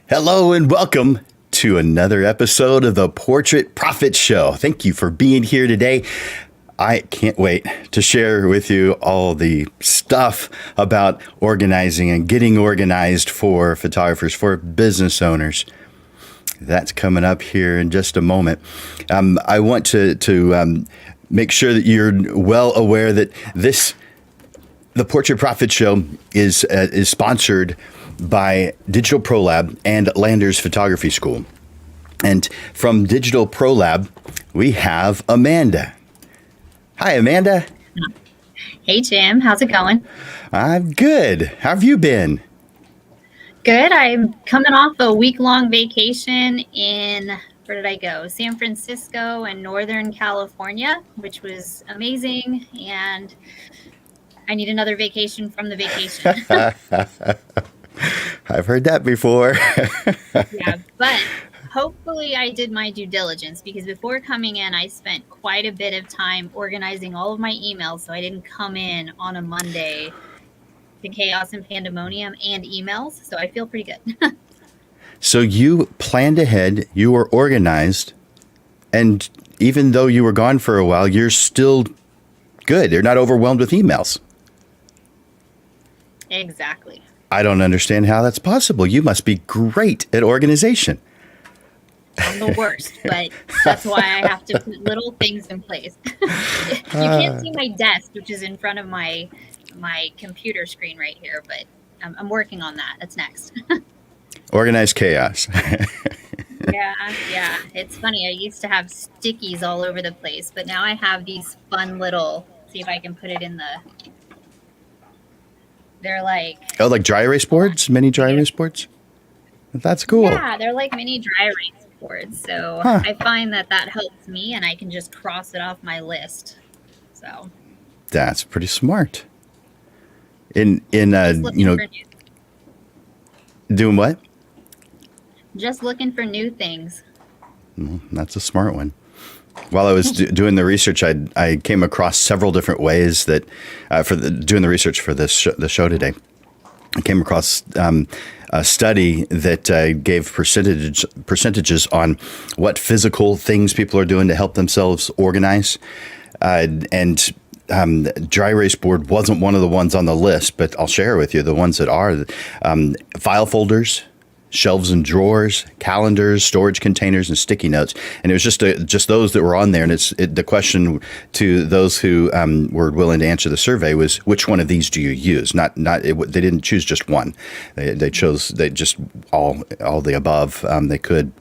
Hello and welcome to another episode of the Portrait Profit Show. Thank you for being here today. I can't wait to share with you all the stuff about organizing and getting organized for photographers, for business owners. That's coming up here in just a moment. I want to make sure that you're well aware that the Portrait Profit Show is sponsored by Digital Pro Lab and Landers Photography School. And from Digital Pro Lab, we have Amanda. Hi, Amanda. Hey, Jim. How's it going? I'm good. How have you been? Good. I'm coming off a week-long vacation in, where did I go? San Francisco and Northern California, which was amazing. And I need another vacation from the vacation. I've heard that before. Yeah, but hopefully I did my due diligence, because before coming in, I spent quite a bit of time organizing all of my emails, so I didn't come in on a Monday to chaos and pandemonium and emails. So I feel pretty good. So you planned ahead, you were organized, and even though you were gone for a while, you're still good. You're not overwhelmed with emails. Exactly. I don't understand how that's possible. You must be great at organization. I'm the worst, but that's why I have to put little things in place. You can't see my desk, which is in front of my computer screen right here, but I'm working on that. That's next. Organized chaos. Yeah. It's funny. I used to have stickies all over the place, but now I have these fun little, see if I can put it in the, they're like... Oh, like dry erase boards? Mini dry erase boards? That's cool. Yeah, they're like mini dry erase boards. So I find that helps me, and I can just cross it off my list. So that's pretty smart. Doing what? Just looking for new things. Well, that's a smart one. While I was doing the research, I came across several different ways that doing the research for the show today. I came across a study that gave percentages on what physical things people are doing to help themselves organize, and dry erase board wasn't one of the ones on the list, but I'll share with you the ones that are: file folders, shelves and drawers, calendars, storage containers, and sticky notes. And it was just those that were on there. And the question to those who were willing to answer the survey was, which one of these do you use? They didn't choose just one. They chose just all the above they could.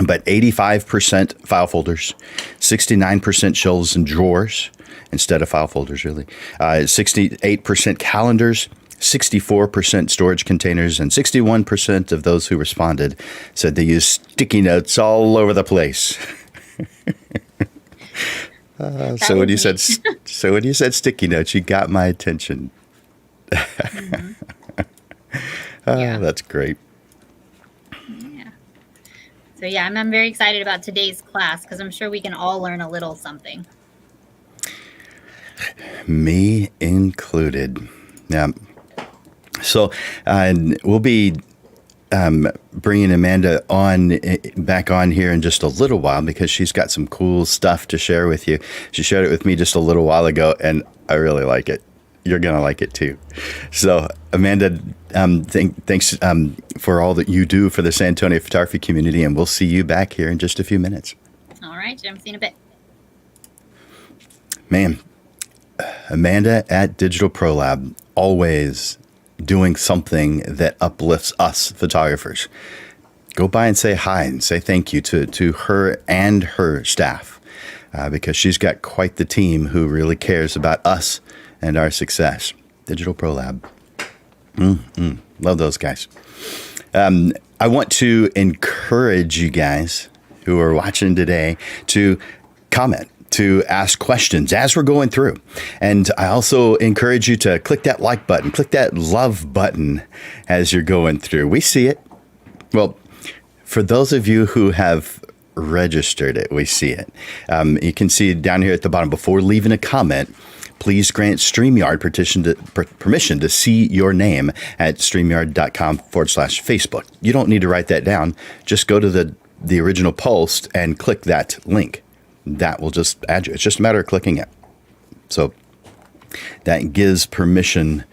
But 85% file folders, 69% shelves and drawers instead of file folders, really. 68% calendars, 64% storage containers, and 61% of those who responded said they use sticky notes all over the place. So when you said sticky notes, you got my attention. Mm-hmm. Yeah. That's great. Yeah. So yeah, I'm very excited about today's class, because I'm sure we can all learn a little something. Me included. Yeah. So we'll be bringing Amanda back on here in just a little while, because she's got some cool stuff to share with you. She shared it with me just a little while ago, and I really like it. You're going to like it too. So Amanda, thanks for all that you do for the San Antonio photography community, and we'll see you back here in just a few minutes. All right, Jim. See you in a bit. Man, Amanda at Digital Pro Lab, always doing something that uplifts us photographers. Go by and say hi and say thank you to her and her staff, because she's got quite the team who really cares about us and our success. Digital Pro Lab. Love those guys. I want to encourage you guys who are watching today to comment, to ask questions as we're going through. And I also encourage you to click that like button, click that love button as you're going through. We see it. Well, for those of you who have registered it, we see it. You can see down here at the bottom, before leaving a comment, please grant StreamYard permission to see your name at StreamYard.com/Facebook. You don't need to write that down. Just go to the original post and click that link. That will just add you. It's just a matter of clicking it. So that gives permission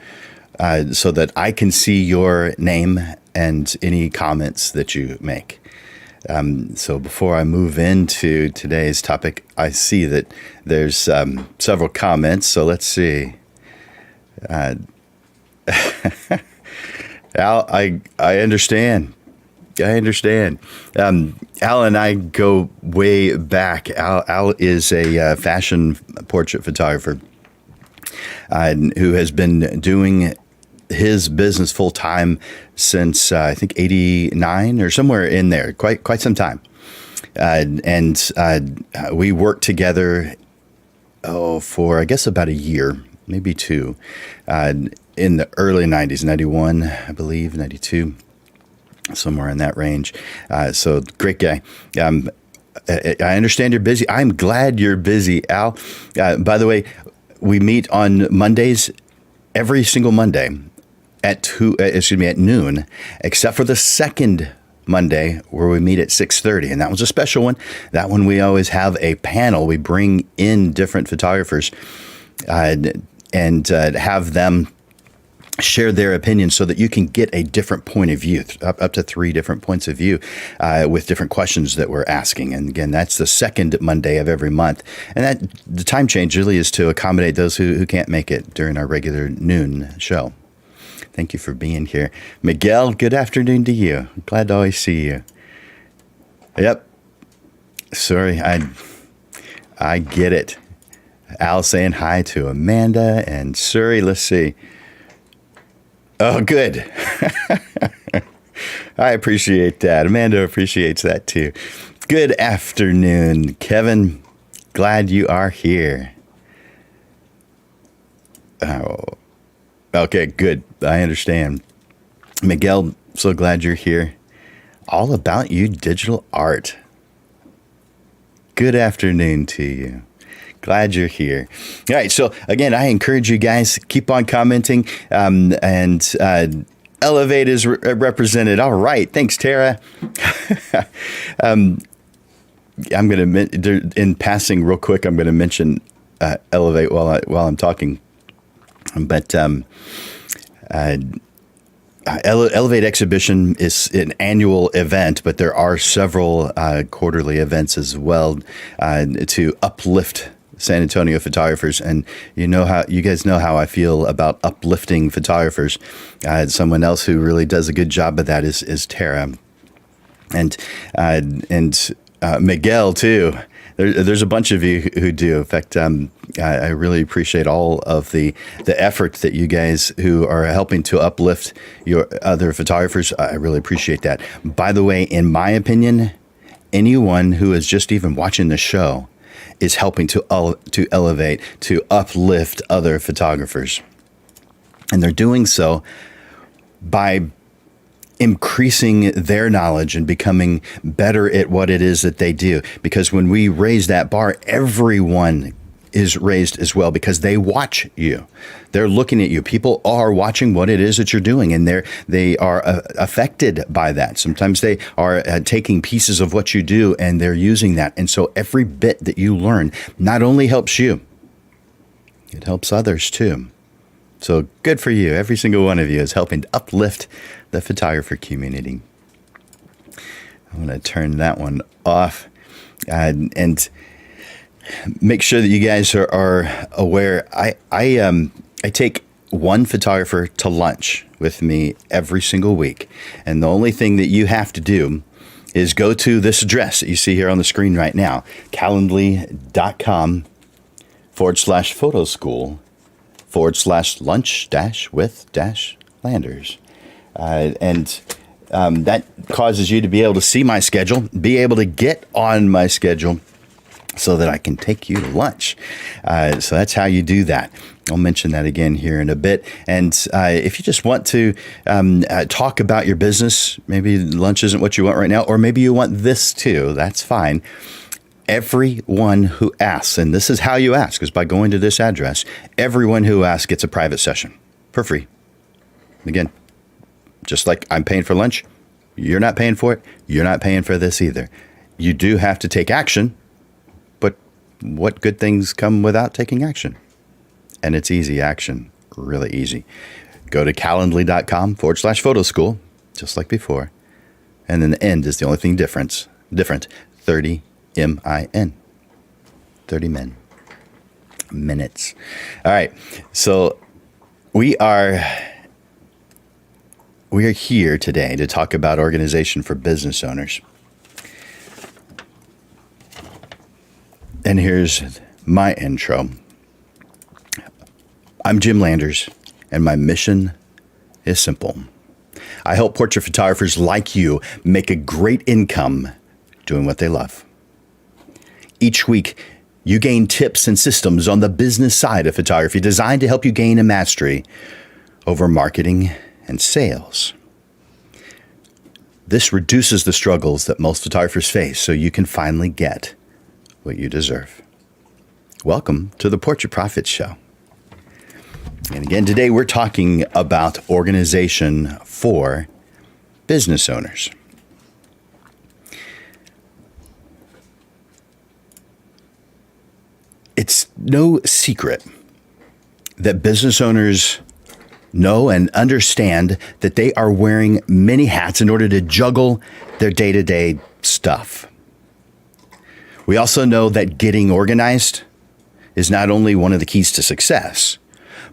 so that I can see your name and any comments that you make. So before I move into today's topic, I see that there's several comments. So let's see. Al, I understand. I understand. Al and I go way back. Al is a fashion portrait photographer who has been doing his business full time since I think '89 or somewhere in there, quite some time. And we worked together for I guess about a year, maybe two, in the early '90s, '91, I believe, '92. Somewhere in that range. So great guy. I understand you're busy. I'm glad you're busy, Al. By the way, we meet on Mondays, every single Monday at noon, except for the second Monday where we meet at 6:30, and that was a special one. That one we always have a panel. We bring in different photographers and have them share their opinions so that you can get a different point of view, up to 3 different points of view with different questions that we're asking. And again, that's the second Monday of every month. And that the time change really is to accommodate those who can't make it during our regular noon show. Thank you for being here. Miguel, good afternoon to you. Glad to always see you. Yep. Sorry, I get it. Al saying hi to Amanda and Suri. Let's see. Oh, good. I appreciate that. Amanda appreciates that too. Good afternoon, Kevin. Glad you are here. Oh, okay, good. I understand. Miguel, so glad you're here. All about you, digital art. Good afternoon to you. Glad you're here. All right. So again, I encourage you guys, keep on commenting and Elevate is represented. All right. Thanks, Tara. I'm going to, in passing real quick, I'm going to mention Elevate while I'm talking. But Elevate Exhibition is an annual event, but there are several quarterly events as well to uplift San Antonio photographers. And you guys know how I feel about uplifting photographers. Someone else who really does a good job of that is Tara, and Miguel too. There's a bunch of you who do. In fact, I really appreciate all of the effort that you guys who are helping to uplift your other photographers. I really appreciate that. By the way, in my opinion, anyone who is just even watching the show is helping to elevate, to uplift other photographers. And they're doing so by increasing their knowledge and becoming better at what it is that they do. Because when we raise that bar, everyone is raised as well, because they watch you. They're looking at you. People are watching what it is that you're doing, and they are affected by that. Sometimes they are taking pieces of what you do and they're using that. And so every bit that you learn not only helps you, it helps others too. So good for you. Every single one of you is helping to uplift the photographer community. I'm going to turn that one off and make sure that you guys are aware. I take one photographer to lunch with me every single week. And the only thing that you have to do is go to this address that you see here on the screen right now, calendly.com/photoschool/lunch-with-landers. And that causes you to be able to see my schedule, be able to get on my schedule so that I can take you to lunch. So that's how you do that. I'll mention that again here in a bit. And if you just want to talk about your business, maybe lunch isn't what you want right now, or maybe you want this too, that's fine. Everyone who asks, and this is how you ask, is by going to this address. Everyone who asks gets a private session for free. Again, just like I'm paying for lunch, you're not paying for it. You're not paying for this either. You do have to take action, but what good things come without taking action? And it's easy action, really easy. Go to calendly.com/photo school, just like before. And then the end is the only thing different, 30 MIN, 30 minutes. All right. So we are here today to talk about organization for business owners. And here's my intro. I'm Jim Landers, and my mission is simple. I help portrait photographers like you make a great income doing what they love. Each week, you gain tips and systems on the business side of photography designed to help you gain a mastery over marketing and sales. This reduces the struggles that most photographers face so you can finally get what you deserve. Welcome to the Portrait Profits Show. And again, today we're talking about organization for business owners. It's no secret that business owners know and understand that they are wearing many hats in order to juggle their day-to-day stuff. We also know that getting organized is not only one of the keys to success,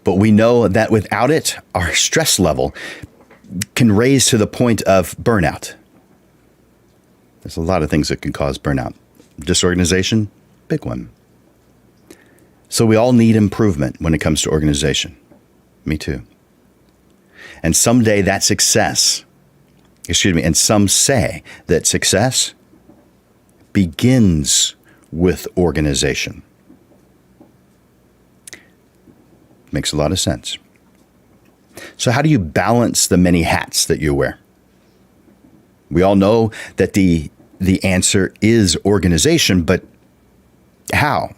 but we know that without it, our stress level can raise to the point of burnout. There's a lot of things that can cause burnout. Disorganization, big one. So we all need improvement when it comes to organization. Me too. And someday that success, and some say that success begins with organization. Makes a lot of sense. So how do you balance the many hats that you wear? We all know that the answer is organization, but how?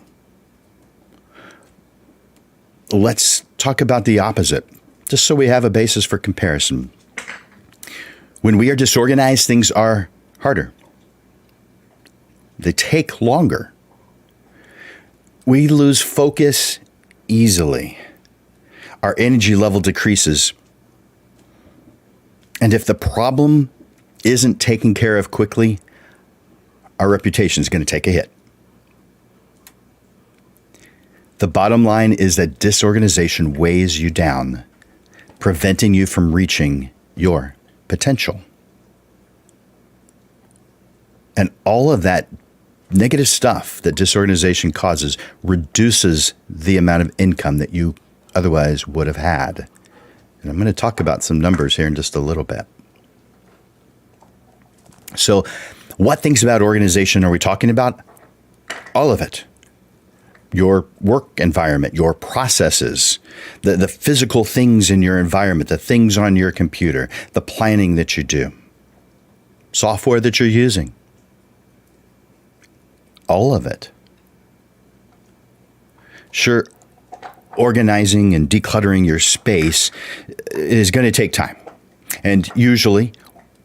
Let's talk about the opposite, just so we have a basis for comparison. When we are disorganized, things are harder. They take longer. We lose focus easily. Our energy level decreases. And if the problem isn't taken care of quickly, our reputation is going to take a hit. The bottom line is that disorganization weighs you down, preventing you from reaching your potential. And all of that negative stuff that disorganization causes reduces the amount of income that you otherwise would have had. And I'm going to talk about some numbers here in just a little bit. So, what things about organization are we talking about? All of it. Your work environment, your processes, the physical things in your environment, the things on your computer, the planning that you do, software that you're using. All of it. Sure, organizing and decluttering your space is going to take time. And usually,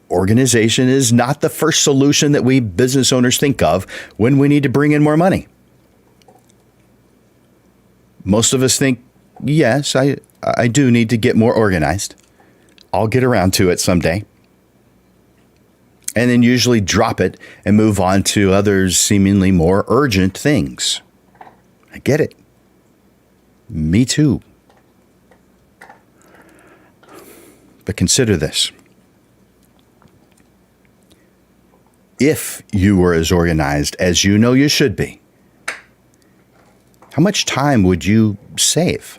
organization is not the first solution that we business owners think of when we need to bring in more money. Most of us think, yes, I do need to get more organized. I'll get around to it someday. And then usually drop it and move on to others seemingly more urgent things. I get it. Me too. But consider this. If you were as organized as you know you should be, how much time would you save?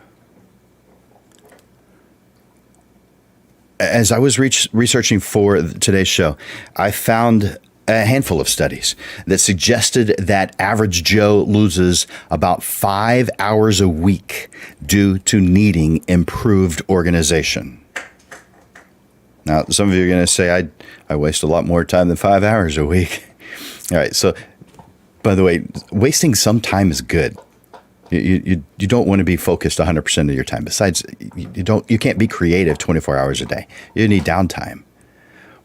As I was researching for today's show, I found a handful of studies that suggested that average Joe loses about 5 hours a week due to needing improved organization. Now, some of you are going to say, I waste a lot more time than 5 hours a week. All right, so By the way, wasting some time is good. You don't want to be focused 100% of your time. Besides, you can't be creative 24 hours a day. You need downtime.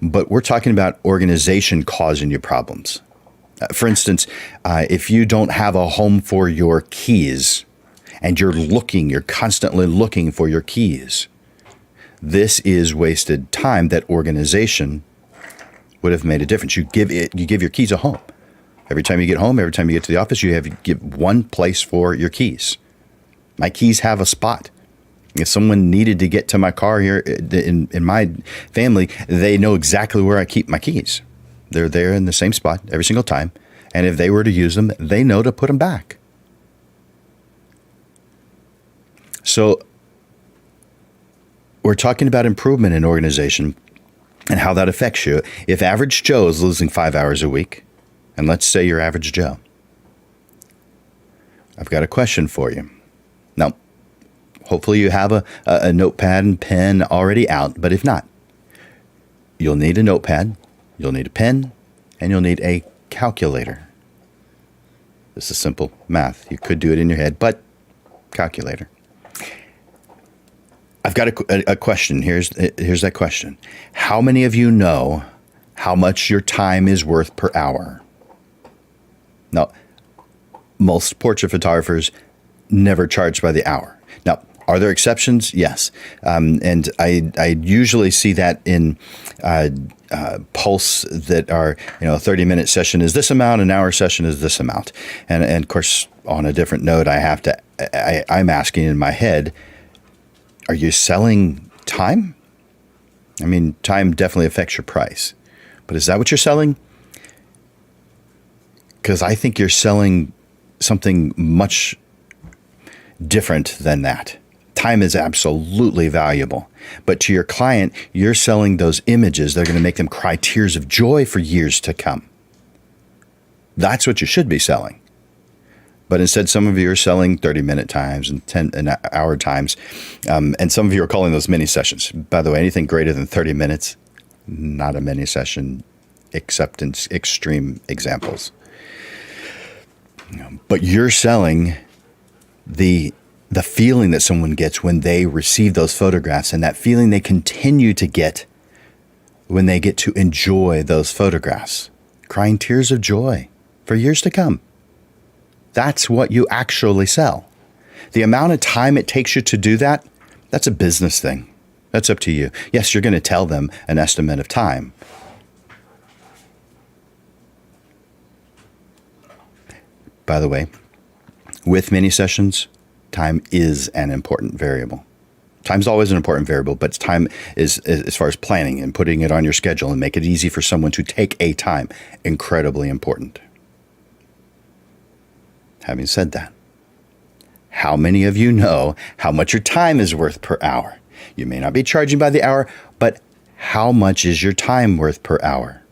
But we're talking about organization causing you problems. For instance, if you don't have a home for your keys and you're constantly looking for your keys, this is wasted time that organization would have made a difference. You give your keys a home. Every time you get home, every time you get to the office, you give one place for your keys. My keys have a spot. If someone needed to get to my car here in my family, they know exactly where I keep my keys. They're there in the same spot every single time. And if they were to use them, they know to put them back. So we're talking about improvement in organization and how that affects you. If average Joe is losing 5 hours a week, and let's say you're average Joe, I've got a question for you. Now, hopefully you have a notepad and pen already out, but if not, you'll need a notepad, you'll need a pen, and you'll need a calculator. This is simple math. You could do it in your head, but calculator. I've got a question. Here's that question. How many of you know how much your time is worth per hour? Now, most portrait photographers never charge by the hour. Now, are there exceptions? Yes. And I usually see that in posts that are, a 30-minute session is this amount, an hour session is this amount. And of course, on a different note, I'm asking in my head, are you selling time? I mean, time definitely affects your price. But is that what you're selling? Because I think you're selling something much different than that. Time is absolutely valuable. But to your client, you're selling those images. They're going to make them cry tears of joy for years to come. That's what you should be selling. But instead, some of you are selling 30-minute times and hour times. And some of you are calling those mini sessions. By the way, anything greater than 30 minutes, not a mini session, except in extreme examples. But you're selling the feeling that someone gets when they receive those photographs, and that feeling they continue to get when they get to enjoy those photographs, crying tears of joy for years to come. That's what you actually sell. The amount of time it takes you to do that, that's a business thing. That's up to you. Yes, you're going to tell them an estimate of time. By the way, with mini sessions, time is an important variable. Time's always an important variable, but time is, as far as planning and putting it on your schedule and make it easy for someone to take a time, incredibly important. Having said that, how many of you know how much your time is worth per hour? You may not be charging by the hour, but how much is your time worth per hour?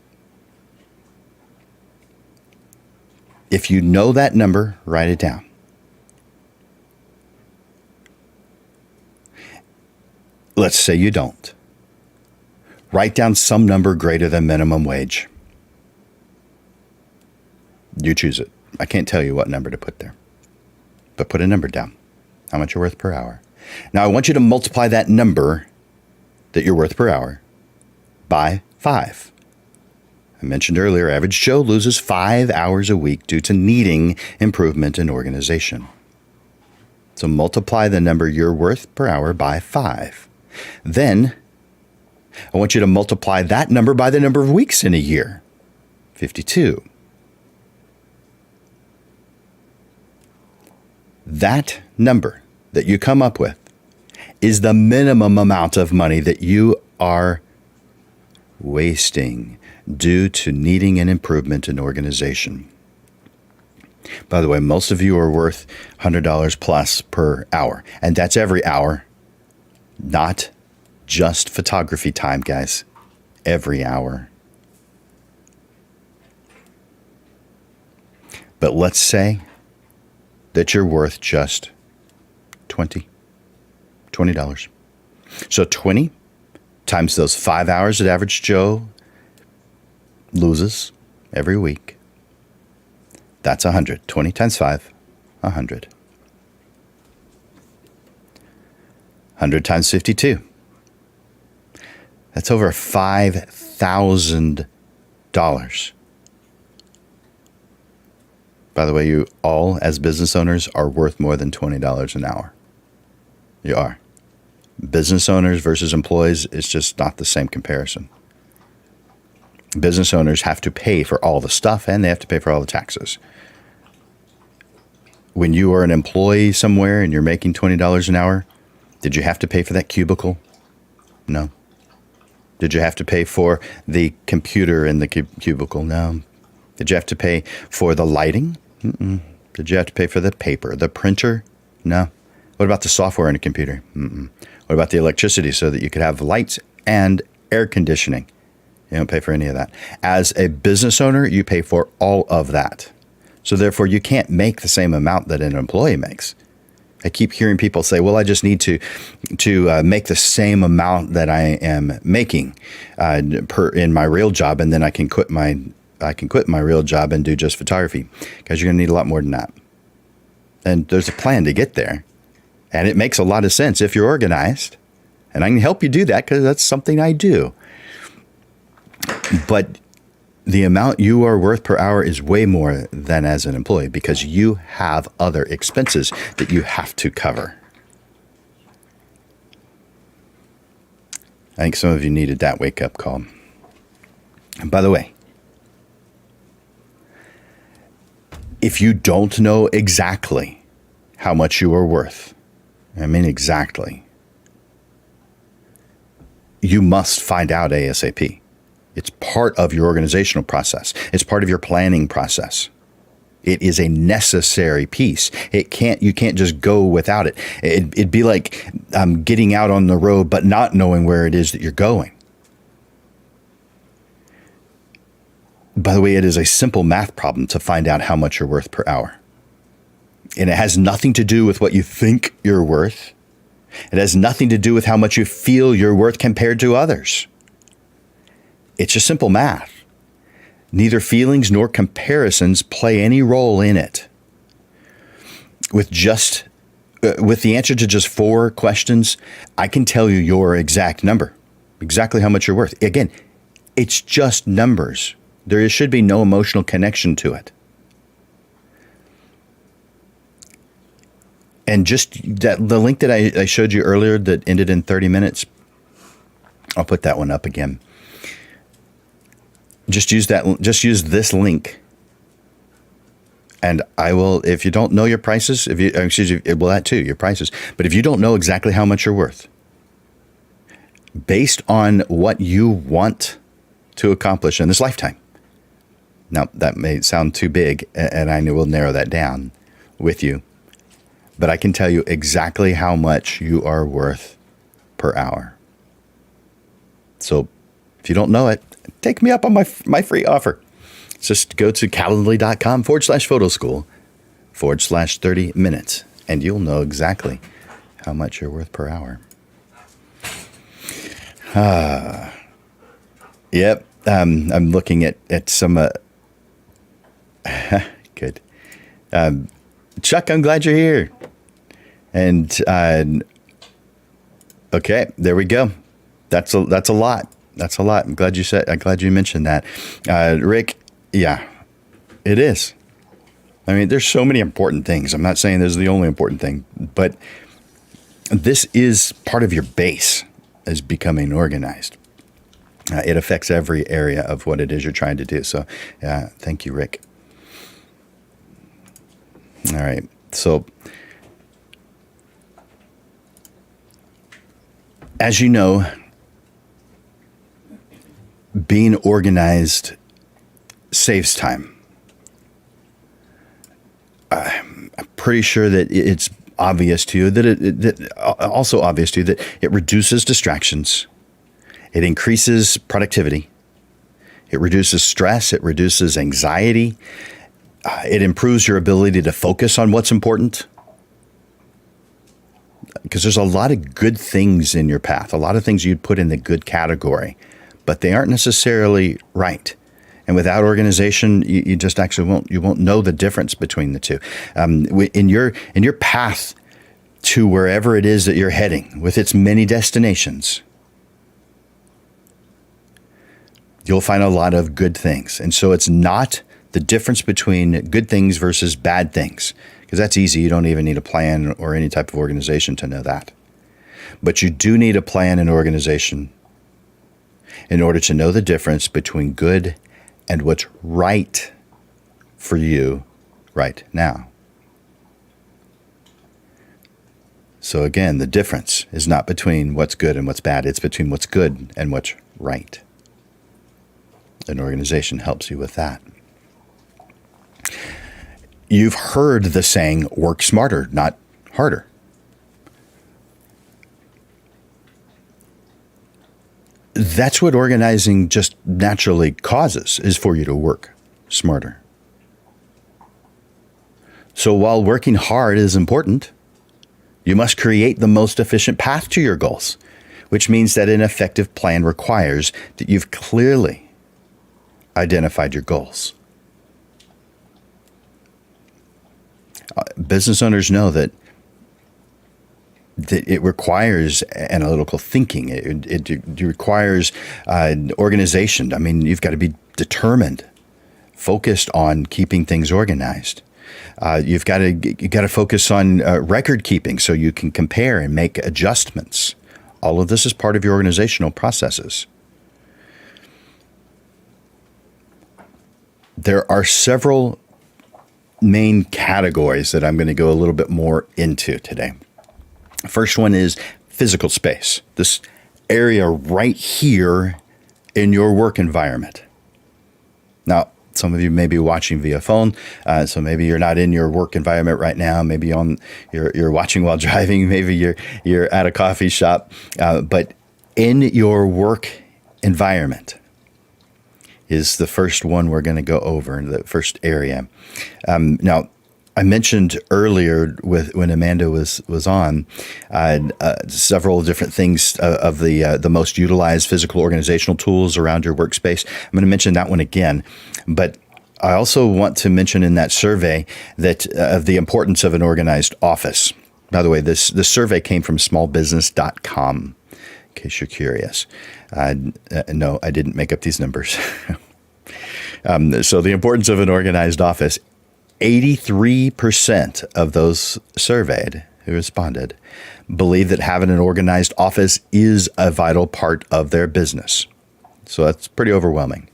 If you know that number, write it down. Let's say you don't. Write down some number greater than minimum wage. You choose it. I can't tell you what number to put there. But put a number down. How much you're worth per hour. Now I want you to multiply that number that you're worth per hour by 5. I mentioned earlier, average Joe loses 5 hours a week due to needing improvement in organization. So multiply the number you're worth per hour by 5. Then I want you to multiply that number by the number of weeks in a year, 52. That number that you come up with is the minimum amount of money that you are wasting due to needing an improvement in organization. By the way, most of you are worth $100 plus per hour, and that's every hour, not just photography time, guys. Every hour. But let's say that you're worth just $20. So 20 times those 5 hours that average Joe loses every week That's 100. 20 times 5, 100. 100 times 52. That's over $5,000. By the way, you all, as business owners, are worth more than $20 an hour. You are. Business owners versus employees is just not the same comparison. Business owners have to pay for all the stuff and they have to pay for all the taxes. When you are an employee somewhere and you're making $20 an hour, did you have to pay for that cubicle? No. Did you have to pay for the computer in the cubicle? No. Did you have to pay for the lighting? Mm-mm. Did you have to pay for the paper, the printer? No. What about the software in a computer? Mm-mm. What about the electricity so that you could have lights and air conditioning? You don't pay for any of that. As a business owner, you pay for all of that. So therefore, you can't make the same amount that an employee makes. I keep hearing people say, well, I just need to make the same amount that I am making in my real job, and then I can quit my real job and do just photography, because you're going to need a lot more than that. And there's a plan to get there. And it makes a lot of sense if you're organized. And I can help you do that because that's something I do. But the amount you are worth per hour is way more than as an employee, because you have other expenses that you have to cover. I think some of you needed that wake-up call. And by the way, if you don't know exactly how much you are worth, I mean exactly, you must find out ASAP. It's part of your organizational process. It's part of your planning process. It is a necessary piece. You can't just go without it. It'd be like getting out on the road but not knowing where it is that you're going. By the way, it is a simple math problem to find out how much you're worth per hour. And it has nothing to do with what you think you're worth. It has nothing to do with how much you feel you're worth compared to others. It's just simple math. Neither feelings nor comparisons play any role in it. With the answer to just 4 questions, I can tell you your exact number, exactly how much you're worth. Again, it's just numbers. There should be no emotional connection to it. And just the link that I showed you earlier that ended in 30 minutes, I'll put that one up again. Just use this link. And I will, if you don't know your prices, that too, your prices. But if you don't know exactly how much you're worth, based on what you want to accomplish in this lifetime. Now, that may sound too big, and I will narrow that down with you. But I can tell you exactly how much you are worth per hour. So if you don't know it, take me up on my free offer. Just go to calendly.com/photoschool/30 minutes, and you'll know exactly how much you're worth per hour. Yep. I'm looking at some. Good. Chuck, I'm glad you're here. And okay, there we go. That's a lot. That's a lot. I'm glad you mentioned that. Rick, yeah, it is. I mean, there's so many important things. I'm not saying this is the only important thing, but this is part of your base as becoming organized. It affects every area of what it is you're trying to do. So, thank you, Rick. All right. So, as you know, being organized saves time. I'm pretty sure that it's obvious to you that also obvious to you that it reduces distractions. It increases productivity. It reduces stress. It reduces anxiety. It improves your ability to focus on what's important. Because there's a lot of good things in your path, a lot of things you'd put in the good category, but they aren't necessarily right. And without organization, you just actually won't know the difference between the two. In your path to wherever it is that you're heading, with its many destinations, you'll find a lot of good things. And so it's not the difference between good things versus bad things, because that's easy. You don't even need a plan or any type of organization to know that. But you do need a plan and organization in order to know the difference between good and what's right for you right now. So again, the difference is not between what's good and what's bad. It's between what's good and what's right. An organization helps you with that. You've heard the saying, work smarter, not harder. That's what organizing just naturally causes, is for you to work smarter. So while working hard is important, you must create the most efficient path to your goals, which means that an effective plan requires that you've clearly identified your goals. Business owners know that it requires analytical thinking. It requires organization. I mean, you've got to be determined, focused on keeping things organized. You got to focus on record keeping so you can compare and make adjustments. All of this is part of your organizational processes. There are several main categories that I'm going to go a little bit more into today. First one is physical space. This area right here in your work environment. Now, some of you may be watching via phone, so maybe you're not in your work environment right now. Maybe you're watching while driving. Maybe you're at a coffee shop. But in your work environment is the first one we're going to go over, the first area. Now, I mentioned earlier when Amanda was on several different things of the most utilized physical organizational tools around your workspace. I'm going to mention that one again, but I also want to mention in that survey that of the importance of an organized office. By the way, this survey came from smallbusiness.com, in case you're curious. No, I didn't make up these numbers. So the importance of an organized office. 83% of those surveyed who responded believe that having an organized office is a vital part of their business. So that's pretty overwhelming,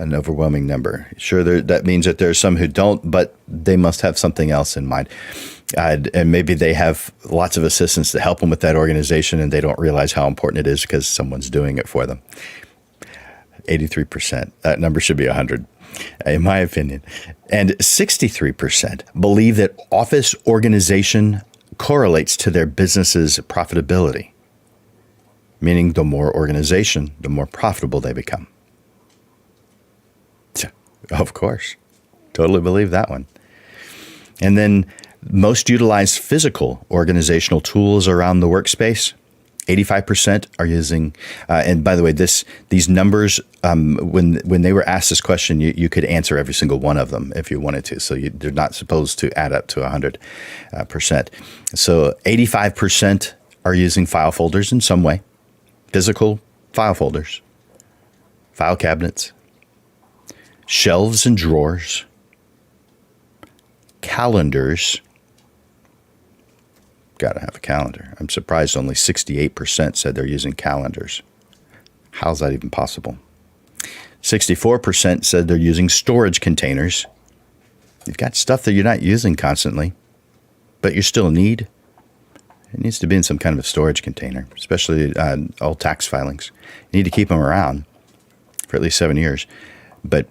an overwhelming number. Sure, that means that there's some who don't, but they must have something else in mind. And maybe they have lots of assistants to help them with that organization, and they don't realize how important it is because someone's doing it for them. 83%. That number should be 100. In my opinion. And 63% believe that office organization correlates to their business's profitability, meaning the more organization, the more profitable they become. Of course, totally believe that one. And then most utilized physical organizational tools around the workspace. 85% are using, and by the way, these numbers, when they were asked this question, you could answer every single one of them if you wanted to. So they're not supposed to add up to 100%. So 85% are using file folders in some way, physical file folders, file cabinets, shelves and drawers, calendars. Got to have a calendar. I'm surprised only 68% said they're using calendars. How's that even possible? 64% said they're using storage containers. You've got stuff that you're not using constantly, but you still need. It needs to be in some kind of a storage container, especially old tax filings. You need to keep them around for at least 7 years, but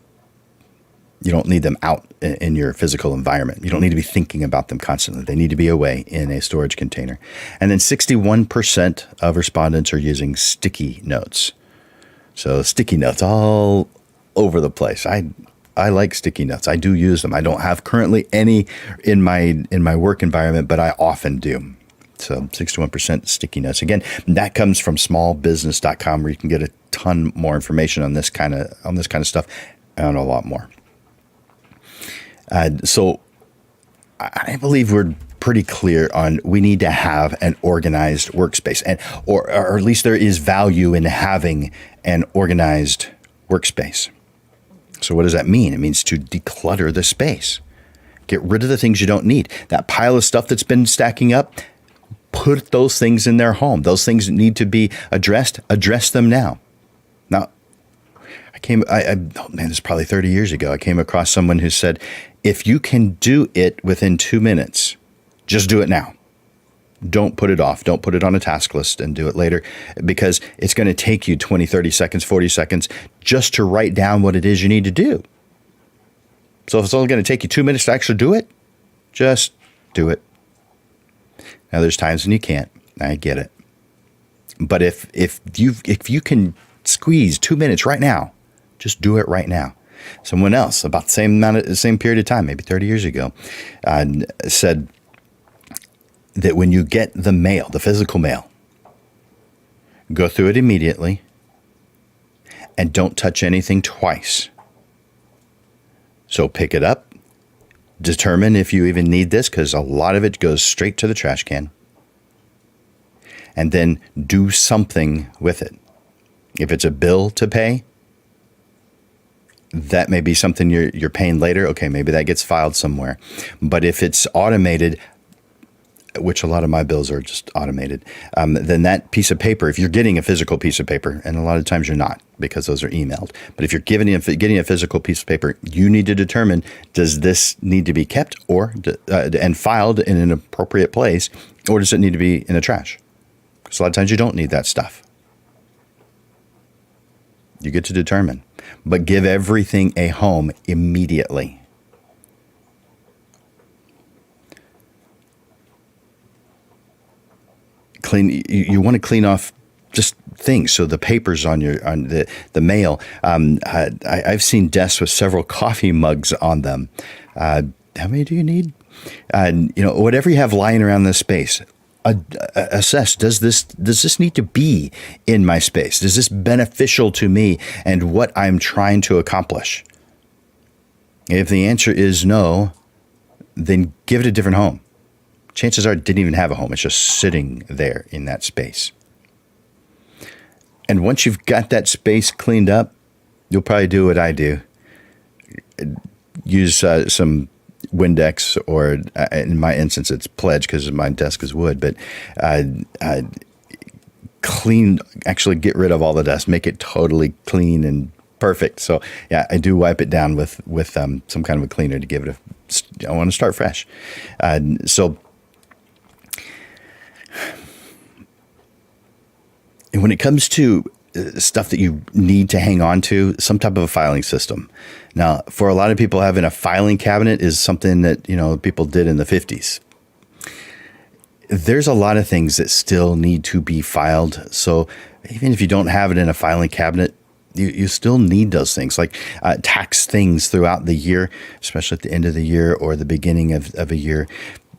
you don't need them out in your physical environment. You don't need to be thinking about them constantly. They need to be away in a storage container. And then 61% of respondents are using sticky notes. So sticky notes all over the place. I like sticky notes. I do use them. I don't have currently any in my work environment, but I often do. So 61% sticky notes. Again, that comes from smallbusiness.com, where you can get a ton more information on this kind of stuff. and a lot more. So I believe we're pretty clear on we need to have an organized workspace, and or at least there is value in having an organized workspace. So what does that mean? It means to declutter the space. Get rid of the things you don't need. That pile of stuff that's been stacking up, put those things in their home. Those things that need to be addressed, address them now. Now, oh man, this is probably 30 years ago. I came across someone who said, if you can do it within 2 minutes, just do it now. Don't put it off. Don't put it on a task list and do it later, because it's going to take you 20, 30 seconds, 40 seconds just to write down what it is you need to do. So if it's only going to take you 2 minutes to actually do it, just do it. Now there's times when you can't. I get it. But if you can squeeze 2 minutes right now, just do it right now. Someone else about the same period of time, maybe 30 years ago, said that when you get the mail, the physical mail, go through it immediately and don't touch anything twice. So pick it up, determine if you even need this, because a lot of it goes straight to the trash can, and then do something with it. If it's a bill to pay, that may be something you're paying later. Okay, maybe that gets filed somewhere. But if it's automated, which a lot of my bills are just automated, then that piece of paper, if you're getting a physical piece of paper, and a lot of times you're not because those are emailed, but if you're getting a physical piece of paper, you need to determine, does this need to be kept and filed in an appropriate place, or does it need to be in the trash? Because a lot of times you don't need that stuff. You get to determine, but give everything a home immediately. You want to clean off just things. So the papers on the mail. I've seen desks with several coffee mugs on them. How many do you need? Whatever you have lying around this space, assess, does this need to be in my space? Is this beneficial to me and what I'm trying to accomplish? If the answer is no, then give it a different home. Chances are it didn't even have a home. It's just sitting there in that space. And once you've got that space cleaned up, you'll probably do what I do. Use some Windex, or in my instance, it's Pledge because my desk is wood, but actually get rid of all the dust, make it totally clean and perfect. So yeah, I do wipe it down with some kind of a cleaner to give it I want to start fresh. So and when it comes to stuff that you need to hang on to, some type of a filing system. Now, for a lot of people, having a filing cabinet is something that, people did in the 50s. There's a lot of things that still need to be filed. So even if you don't have it in a filing cabinet, you still need those things, like tax things throughout the year, especially at the end of the year or the beginning of a year.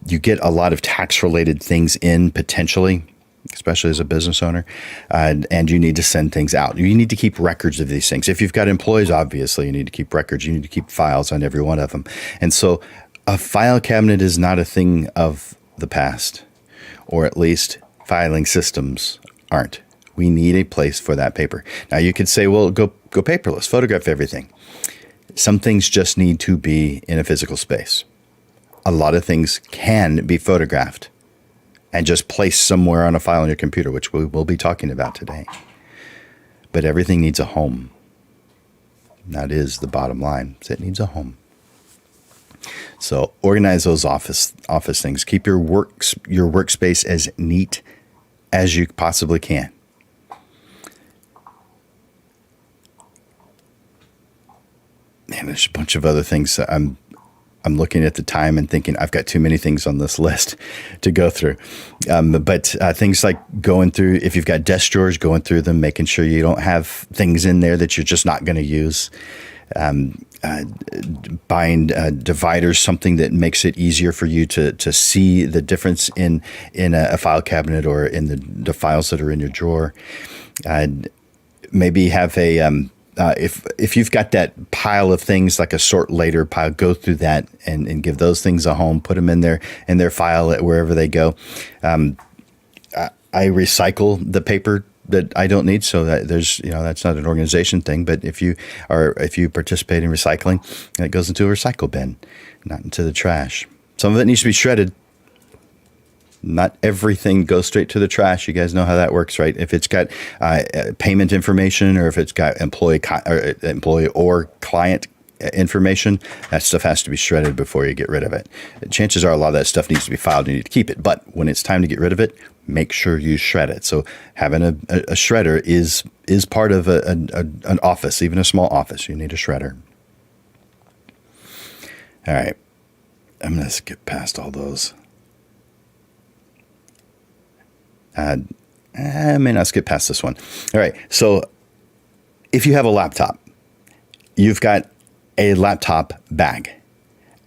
You get a lot of tax-related things in potentially, especially as a business owner, and you need to send things out. You need to keep records of these things. If you've got employees, obviously, you need to keep records. You need to keep files on every one of them. And so a file cabinet is not a thing of the past, or at least filing systems aren't. We need a place for that paper. Now, you could say, well, go paperless, photograph everything. Some things just need to be in a physical space. A lot of things can be photographed and just placed somewhere on a file on your computer, which we will be talking about today. But everything needs a home. That is the bottom line. It needs a home. So organize those office things. Keep your workspace as neat as you possibly can. Man, there's a bunch of other things. I'm looking at the time and thinking I've got too many things on this list to go through. But things like going through, if you've got desk drawers, going through them, making sure you don't have things in there that you're just not going to use. Buying dividers, something that makes it easier for you to see the difference in a file cabinet or in the files that are in your drawer. Maybe have if you've got that pile of things like a sort later pile, go through that and give those things a home. Put them in their file at wherever they go. I recycle the paper that I don't need, so that there's that's not an organization thing. But if you participate in recycling, it goes into a recycle bin, not into the trash. Some of it needs to be shredded. Not everything goes straight to the trash. You guys know how that works, right? If it's got payment information, or if it's got employee or client information, that stuff has to be shredded before you get rid of it. Chances are a lot of that stuff needs to be filed. You need to keep it. But when it's time to get rid of it, make sure you shred it. So having a shredder is part of an office, even a small office. You need a shredder. All right. I'm going to skip past all those. I may not skip past this one. All right. So if you have a laptop, you've got a laptop bag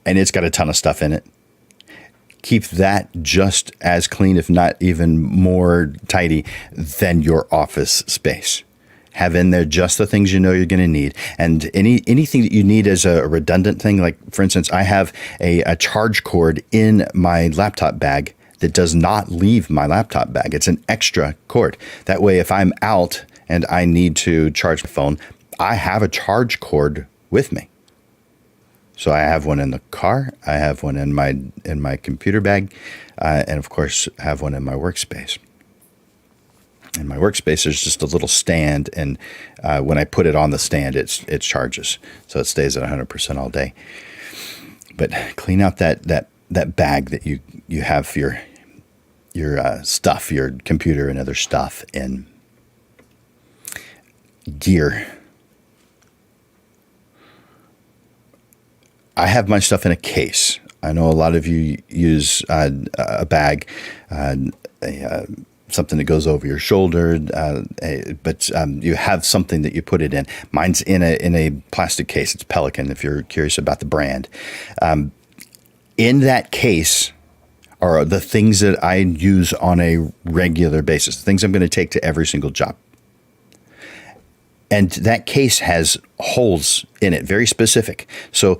and it's got a ton of stuff in it. Keep that just as clean, if not even more tidy than your office space. Have in there just the things you know you're going to need. And anything that you need as a redundant thing, like for instance, I have a charge cord in my laptop bag that does not leave my laptop bag. It's an extra cord. That way, if I'm out and I need to charge my phone, I have a charge cord with me. So I have one in the car, I have one in my computer bag, and of course, I have one in my workspace. In my workspace, there's just a little stand, and when I put it on the stand, it charges, so it stays at 100% all day. But clean out that bag that you have your stuff, your computer and other stuff in. Gear. I have my stuff in a case. I know a lot of you use a bag, something that goes over your shoulder, but you have something that you put it in. Mine's in a plastic case. It's Pelican, if you're curious about the brand. In that case are the things that I use on a regular basis, the things I'm going to take to every single job. And that case has holes in it, very specific. So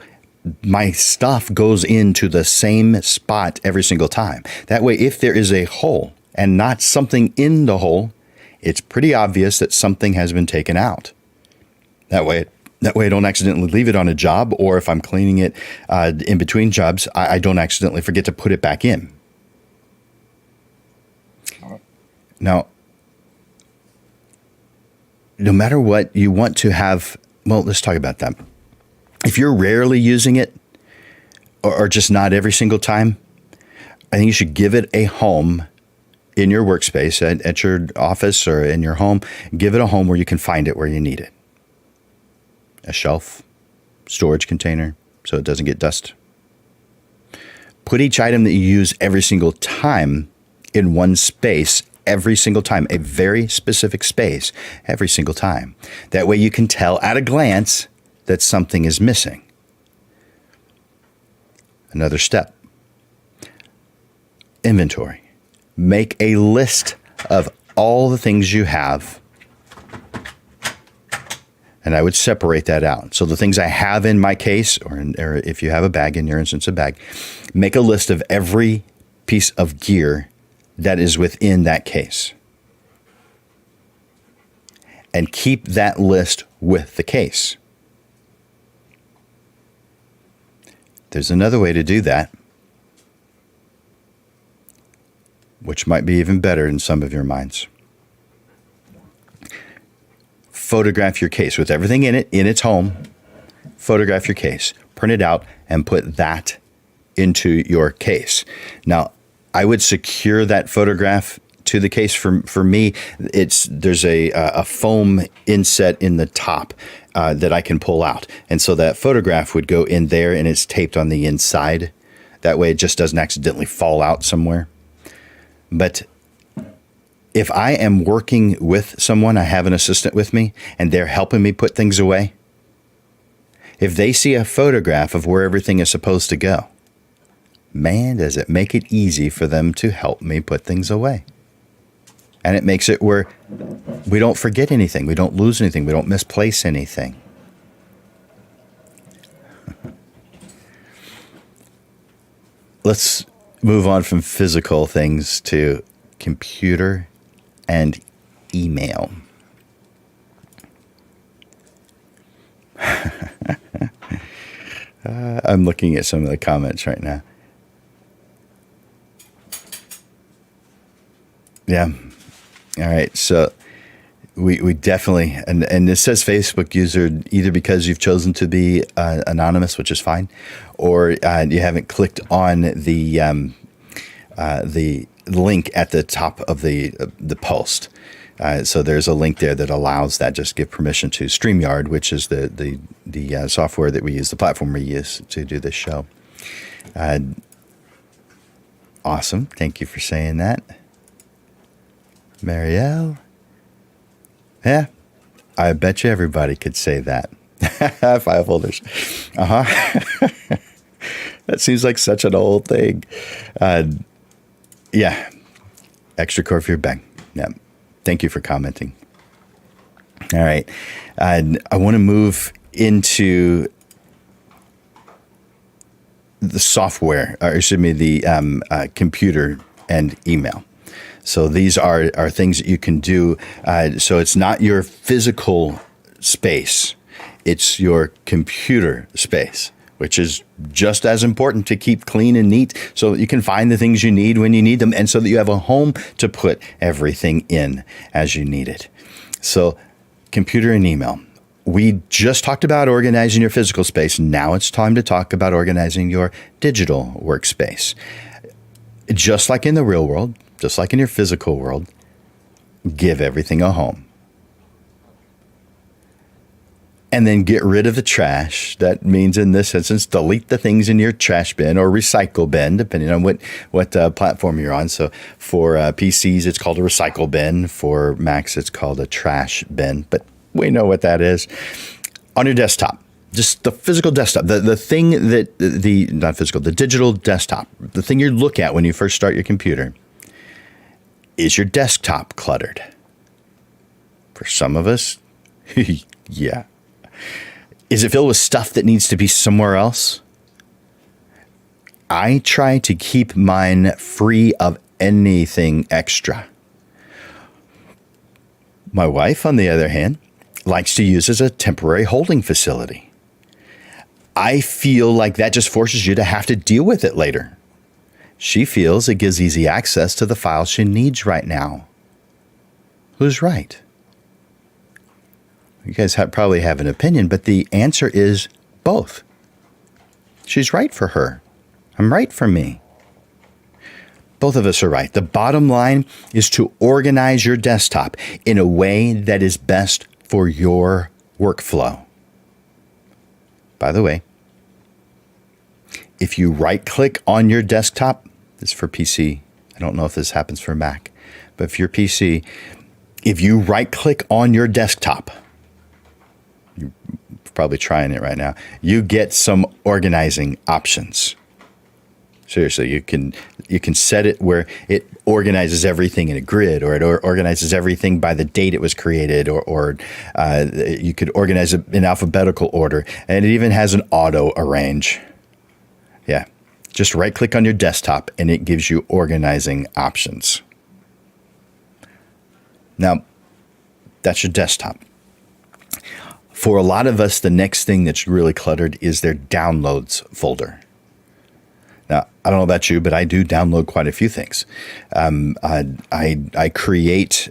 my stuff goes into the same spot every single time. That way, if there is a hole and not something in the hole, it's pretty obvious that something has been taken out. That way I don't accidentally leave it on a job, or if I'm cleaning it in between jobs, I don't accidentally forget to put it back in. Now, no matter what, you want to have, well, let's talk about that. If you're rarely using it, or just not every single time, I think you should give it a home in your workspace, at your office or in your home. Give it a home where you can find it where you need it. A shelf, storage container, so it doesn't get dust. Put each item that you use every single time in one space, every single time, a very specific space, every single time. That way you can tell at a glance that something is missing. Another step. Inventory. Make a list of all the things you have, and I would separate that out. So the things I have in my case, or if you have a bag, in your instance, a bag, make a list of every piece of gear that is within that case. And keep that list with the case. There's another way to do that, which might be even better in some of your minds. Photograph your case with everything in it, in its home. Photograph your case, print it out, and put that into your case. Now, I would secure that photograph to the case. For me, there's a foam inset in the top that I can pull out. And so that photograph would go in there, and it's taped on the inside. That way it just doesn't accidentally fall out somewhere. But if I am working with someone, I have an assistant with me, and they're helping me put things away, if they see a photograph of where everything is supposed to go, man, does it make it easy for them to help me put things away. And it makes it where we don't forget anything. We don't lose anything. We don't misplace anything. Let's move on from physical things to computer and email. I'm looking at some of the comments right now. Yeah. All right. So we definitely, and it says Facebook user either because you've chosen to be anonymous, which is fine, or you haven't clicked on the link at the top of the post. So there's a link there that allows that. Just give permission to StreamYard, which is the software that we use, the platform we use to do this show. Awesome. Thank you for saying that. Marielle. Yeah, I bet you everybody could say that. 5 folders. That seems like such an old thing. Yeah. Extra core for your bag. Yeah. Thank you for commenting. All right. I want to move into the software, or excuse me, the computer and email. So these are things that you can do. So it's not your physical space. It's your computer space, which is just as important to keep clean and neat so that you can find the things you need when you need them, and so that you have a home to put everything in as you need it. So computer and email. We just talked about organizing your physical space. Now it's time to talk about organizing your digital workspace. Just like in the real world, just like in your physical world, give everything a home. And then get rid of the trash. That means, in this instance, delete the things in your trash bin or recycle bin, depending on what platform you're on. So for PCs, it's called a recycle bin. For Macs, it's called a trash bin. But we know what that is. On your desktop, just the physical desktop, the thing that, not physical, the digital desktop, the thing you look at when you first start your computer. Is your desktop cluttered? For some of us, yeah. Is it filled with stuff that needs to be somewhere else? I try to keep mine free of anything extra. My wife, on the other hand, likes to use as a temporary holding facility. I feel like that just forces you to have to deal with it later. She feels it gives easy access to the files she needs right now. Who's right? You guys probably have an opinion, but the answer is both. She's right for her. I'm right for me. Both of us are right. The bottom line is to organize your desktop in a way that is best for your workflow. By the way, if you right-click on your desktop, this is for PC. I don't know if this happens for Mac, but if you're PC, if you right-click on your desktop, you're probably trying it right now, you get some organizing options. Seriously, you can set it where it organizes everything in a grid, or it organizes everything by the date it was created, or you could organize it in alphabetical order, and it even has an auto arrange. Yeah, just right-click on your desktop, and it gives you organizing options. Now, that's your desktop. For a lot of us, the next thing that's really cluttered is their downloads folder. Now, I don't know about you, but I do download quite a few things. I create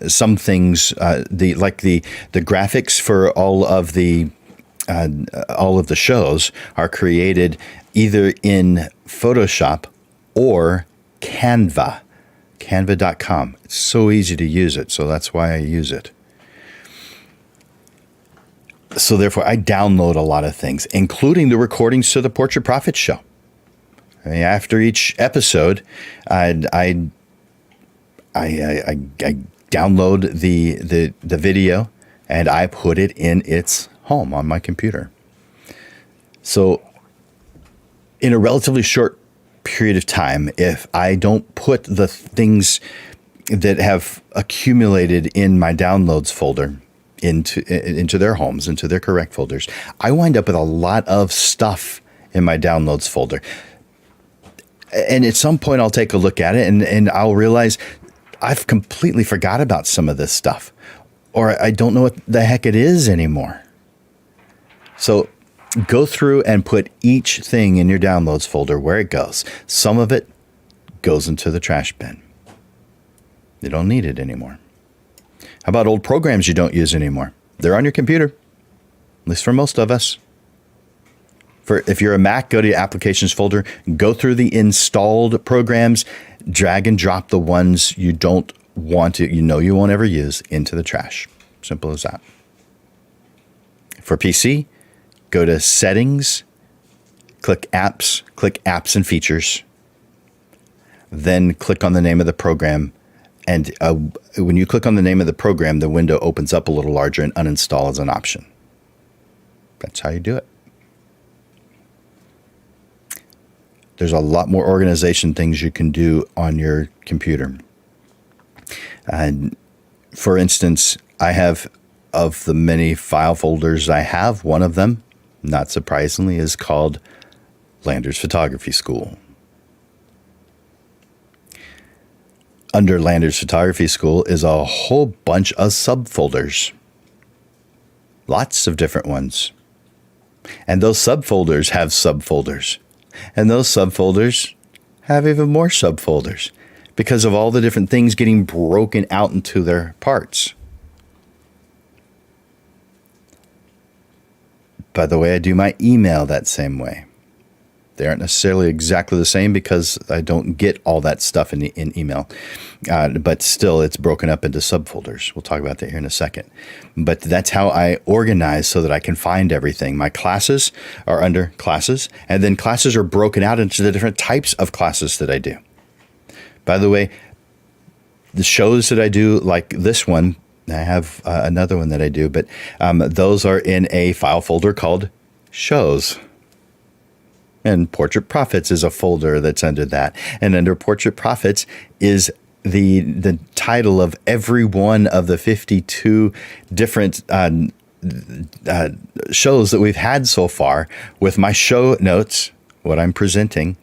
some things, the graphics for all of the shows are created either in Photoshop or Canva, canva.com. It's so easy to use it, so that's why I use it. So therefore, I download a lot of things, including the recordings to the Portrait Profit Show. I mean, after each episode, I download the video and I put it in its home on my computer. So in a relatively short period of time, if I don't put the things that have accumulated in my downloads folder into their homes, into their correct folders. I wind up with a lot of stuff in my downloads folder. And at some point I'll take a look at it and I'll realize I've completely forgot about some of this stuff, or I don't know what the heck it is anymore. So go through and put each thing in your downloads folder where it goes. Some of it goes into the trash bin. You don't need it anymore. How about old programs you don't use anymore? They're on your computer, at least for most of us. If you're a Mac, go to your applications folder, go through the installed programs, drag and drop the ones you don't want to, you won't ever use, into the trash. Simple as that. For PC, go to Settings, click Apps and Features, then click on the name of the program. And when you click on the name of the program, the window opens up a little larger and uninstall is an option. That's how you do it. There's a lot more organization things you can do on your computer. And for instance, I have, of the many file folders I have, one of them, not surprisingly, is called Landers Photography School. Under Landers Photography School is a whole bunch of subfolders. Lots of different ones. And those subfolders have subfolders. And those subfolders have even more subfolders because of all the different things getting broken out into their parts. By the way, I do my email that same way. They aren't necessarily exactly the same because I don't get all that stuff in email. But still, it's broken up into subfolders. We'll talk about that here in a second. But that's how I organize so that I can find everything. My classes are under classes, and then classes are broken out into the different types of classes that I do. By the way, the shows that I do, like this one, I have another one that I do, but those are in a file folder called Shows. And Portrait Profits is a folder that's under that. And under Portrait Profits is the title of every one of the 52 different shows that we've had so far, with my show notes, what I'm presenting.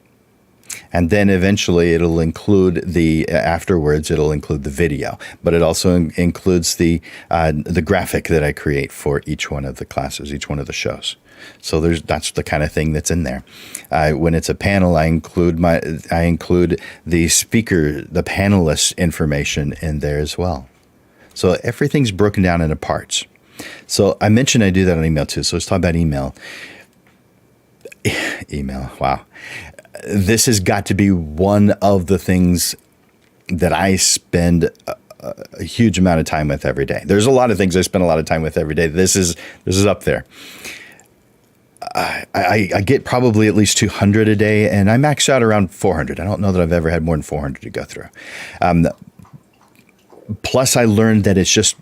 And then eventually it'll include afterwards it'll include the video, but it also includes the graphic that I create for each one of the classes, each one of the shows. So that's the kind of thing that's in there. When it's a panel, I include the speaker, the panelist information in there as well. So everything's broken down into parts. So I mentioned I do that on email too. So let's talk about email. Email, wow. This has got to be one of the things that I spend a huge amount of time with every day. There's a lot of things I spend a lot of time with every day. This is up there. I get probably at least 200 a day, and I max out around 400. I don't know that I've ever had more than 400 to go through. Plus, I learned that it's just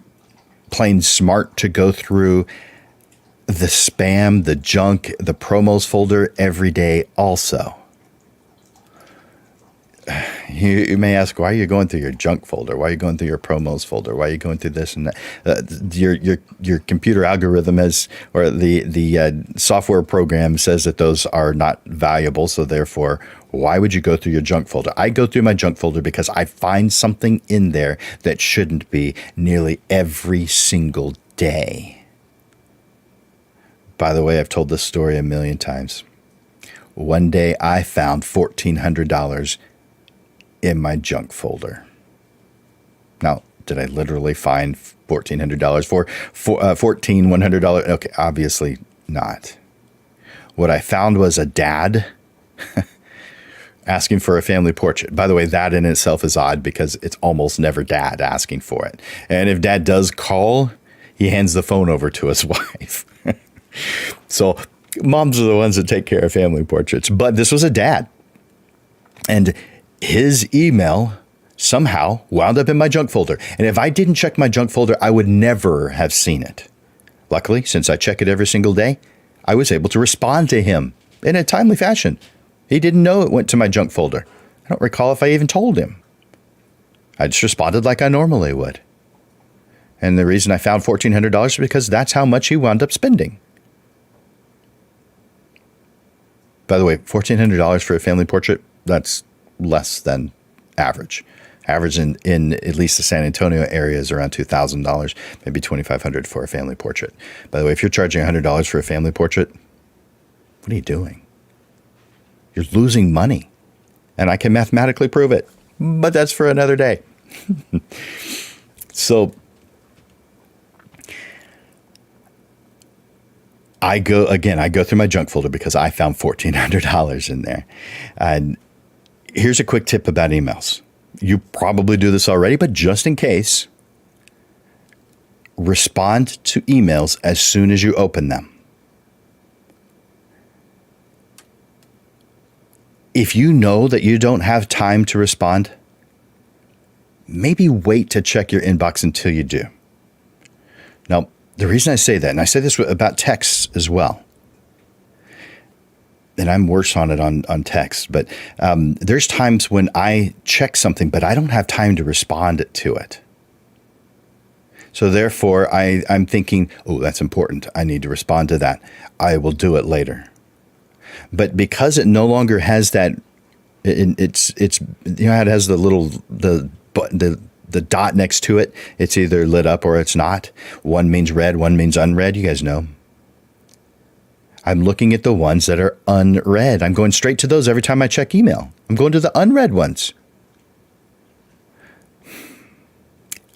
plain smart to go through the spam, the junk, the promos folder every day also. You may ask, why are you going through your junk folder? Why are you going through your promos folder? Why are you going through this and that? Your computer algorithm or the software program says that those are not valuable. So therefore, why would you go through your junk folder? I go through my junk folder because I find something in there that shouldn't be nearly every single day. By the way, I've told this story a million times. One day I found $1,400 in my junk folder. Now, did I literally find $1,400 for $1,100? Okay, obviously not. What I found was a dad asking for a family portrait. By the way, that in itself is odd because it's almost never dad asking for it. And if dad does call, he hands the phone over to his wife. So moms are the ones that take care of family portraits. But this was a dad. And his email somehow wound up in my junk folder. And if I didn't check my junk folder, I would never have seen it. Luckily, since I check it every single day, I was able to respond to him in a timely fashion. He didn't know it went to my junk folder. I don't recall if I even told him. I just responded like I normally would. And the reason I found $1,400 is because that's how much he wound up spending. By the way, $1,400 for a family portrait, that's less than average. Average in at least the San Antonio area is around $2,000, maybe $2,500 for a family portrait. By the way, if you're charging $100 for a family portrait, what are you doing? You're losing money. And I can mathematically prove it, but that's for another day. So I go through my junk folder because I found $1,400 in there. And here's a quick tip about emails. You probably do this already, but just in case, respond to emails as soon as you open them. If you know that you don't have time to respond, maybe wait to check your inbox until you do. Now, the reason I say that, and I say this about texts as well, and I'm worse on it on text, but there's times when I check something, but I don't have time to respond to it. So therefore, I'm thinking, oh, that's important. I need to respond to that. I will do it later. But because it no longer has that, it's you know how it has the little the dot next to it. It's either lit up or it's not. One means read, one means unread. You guys know. I'm looking at the ones that are unread. I'm going straight to those every time I check email. I'm going to the unread ones.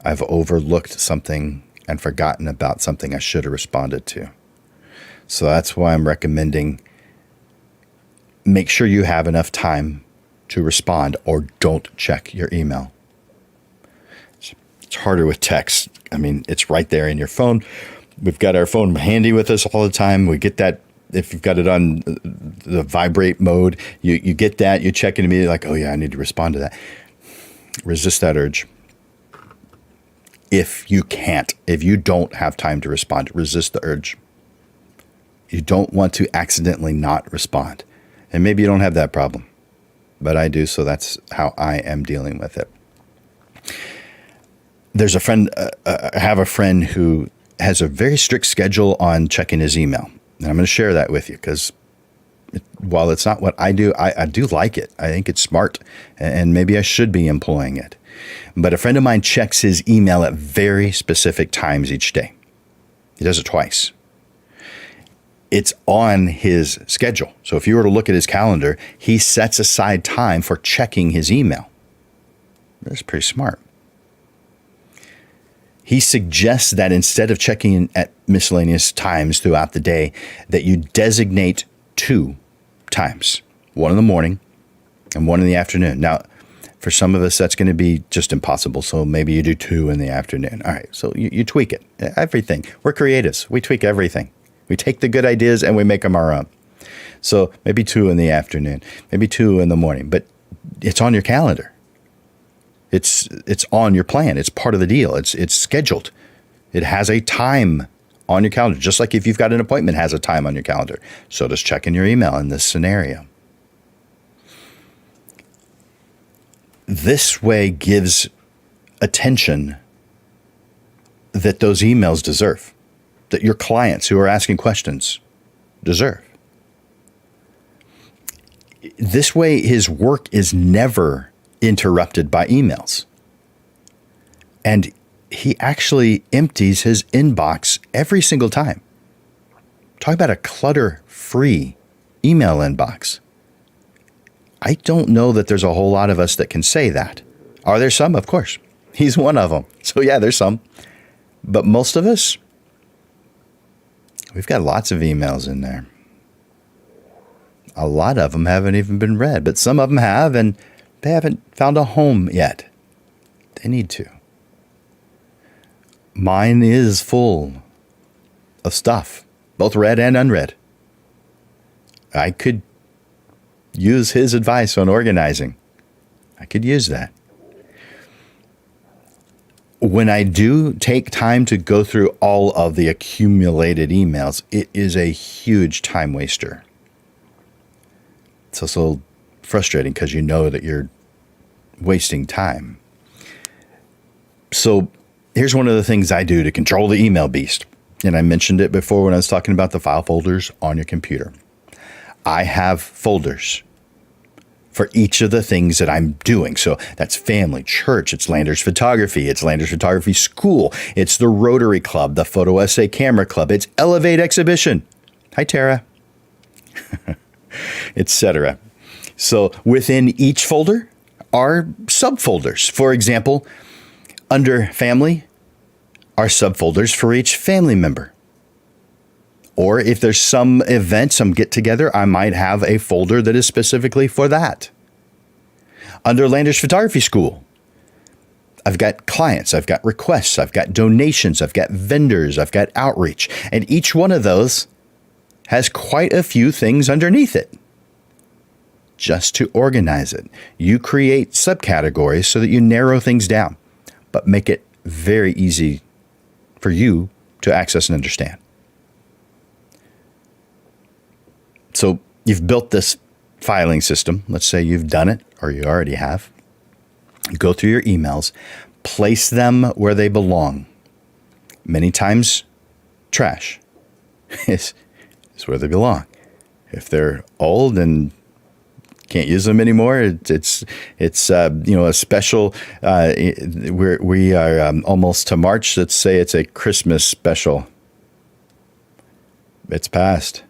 I've overlooked something and forgotten about something I should have responded to. So that's why I'm recommending make sure you have enough time to respond or don't check your email. It's harder with text. I mean, it's right there in your phone. We've got our phone handy with us all the time. We get that. If you've got it on the vibrate mode, you get that, you check it immediately like, oh yeah, I need to respond to that. Resist that urge. If you can't, if you don't have time to respond, resist the urge. You don't want to accidentally not respond. And maybe you don't have that problem, but I do, so that's how I am dealing with it. There's a friend, I have a friend who has a very strict schedule on checking his email. And I'm going to share that with you because while it's not what I do, I do like it. I think it's smart and maybe I should be employing it. But a friend of mine checks his email at very specific times each day. He does it twice. It's on his schedule. So if you were to look at his calendar, he sets aside time for checking his email. That's pretty smart. He suggests that instead of checking at miscellaneous times throughout the day, that you designate 2 times, one in the morning and one in the afternoon. Now, for some of us, that's going to be just impossible. So maybe you do 2 in the afternoon. All right. So you tweak it. Everything. We're creatives. We tweak everything. We take the good ideas and we make them our own. So maybe 2 in the afternoon, maybe 2 in the morning, but it's on your calendar. It's on your plan. It's part of the deal. It's scheduled. It has a time on your calendar, just like if you've got an appointment, it has a time on your calendar. So does checking your email in this scenario. This way gives attention that those emails deserve, that your clients who are asking questions deserve. This way, his work is never interrupted by emails. And he actually empties his inbox every single time. Talk about a clutter-free email inbox. I don't know that there's a whole lot of us that can say that. Are there some? Of course. He's one of them. So yeah, there's some. But most of us, we've got lots of emails in there. A lot of them haven't even been read, but some of them have, and they haven't found a home yet. They need to. Mine is full of stuff, both read and unread. I could use his advice on organizing. I could use that. When I do take time to go through all of the accumulated emails, it is a huge time waster. It's also frustrating because you know that you're wasting time. So here's one of the things I do to control the email beast. And I mentioned it before when I was talking about the file folders on your computer. I have folders for each of the things that I'm doing. So that's family, church, it's Landers Photography, it's Landers Photography School, it's the Rotary Club, the Photo Essay Camera Club, it's Elevate Exhibition. Hi, Tara. Etc. So within each folder are subfolders. For example, under family are subfolders for each family member. Or if there's some event, some get together, I might have a folder that is specifically for that. Under Landers Photography School, I've got clients, I've got requests, I've got donations, I've got vendors, I've got outreach. And each one of those has quite a few things underneath it. Just to organize it, you create subcategories so that you narrow things down, but make it very easy for you to access and understand. So you've built this filing system. Let's say you've done it, or you already have. Go through your emails, place them where they belong. Many times, trash is where they belong. If they're old and can't use them anymore, it's a special. We are almost to March. Let's say it's a Christmas special. It's past.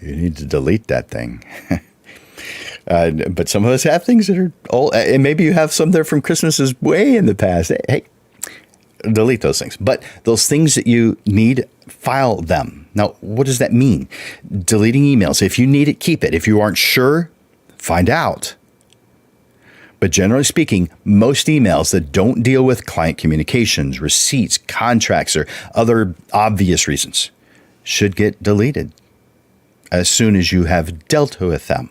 You need to delete that thing. But some of us have things that are old, and maybe you have some that are from Christmases way in the past. Hey, delete those things. But those things that you need, file them. Now, what does that mean? Deleting emails. If you need it, keep it. If you aren't sure, find out. But generally speaking, most emails that don't deal with client communications, receipts, contracts, or other obvious reasons should get deleted as soon as you have dealt with them.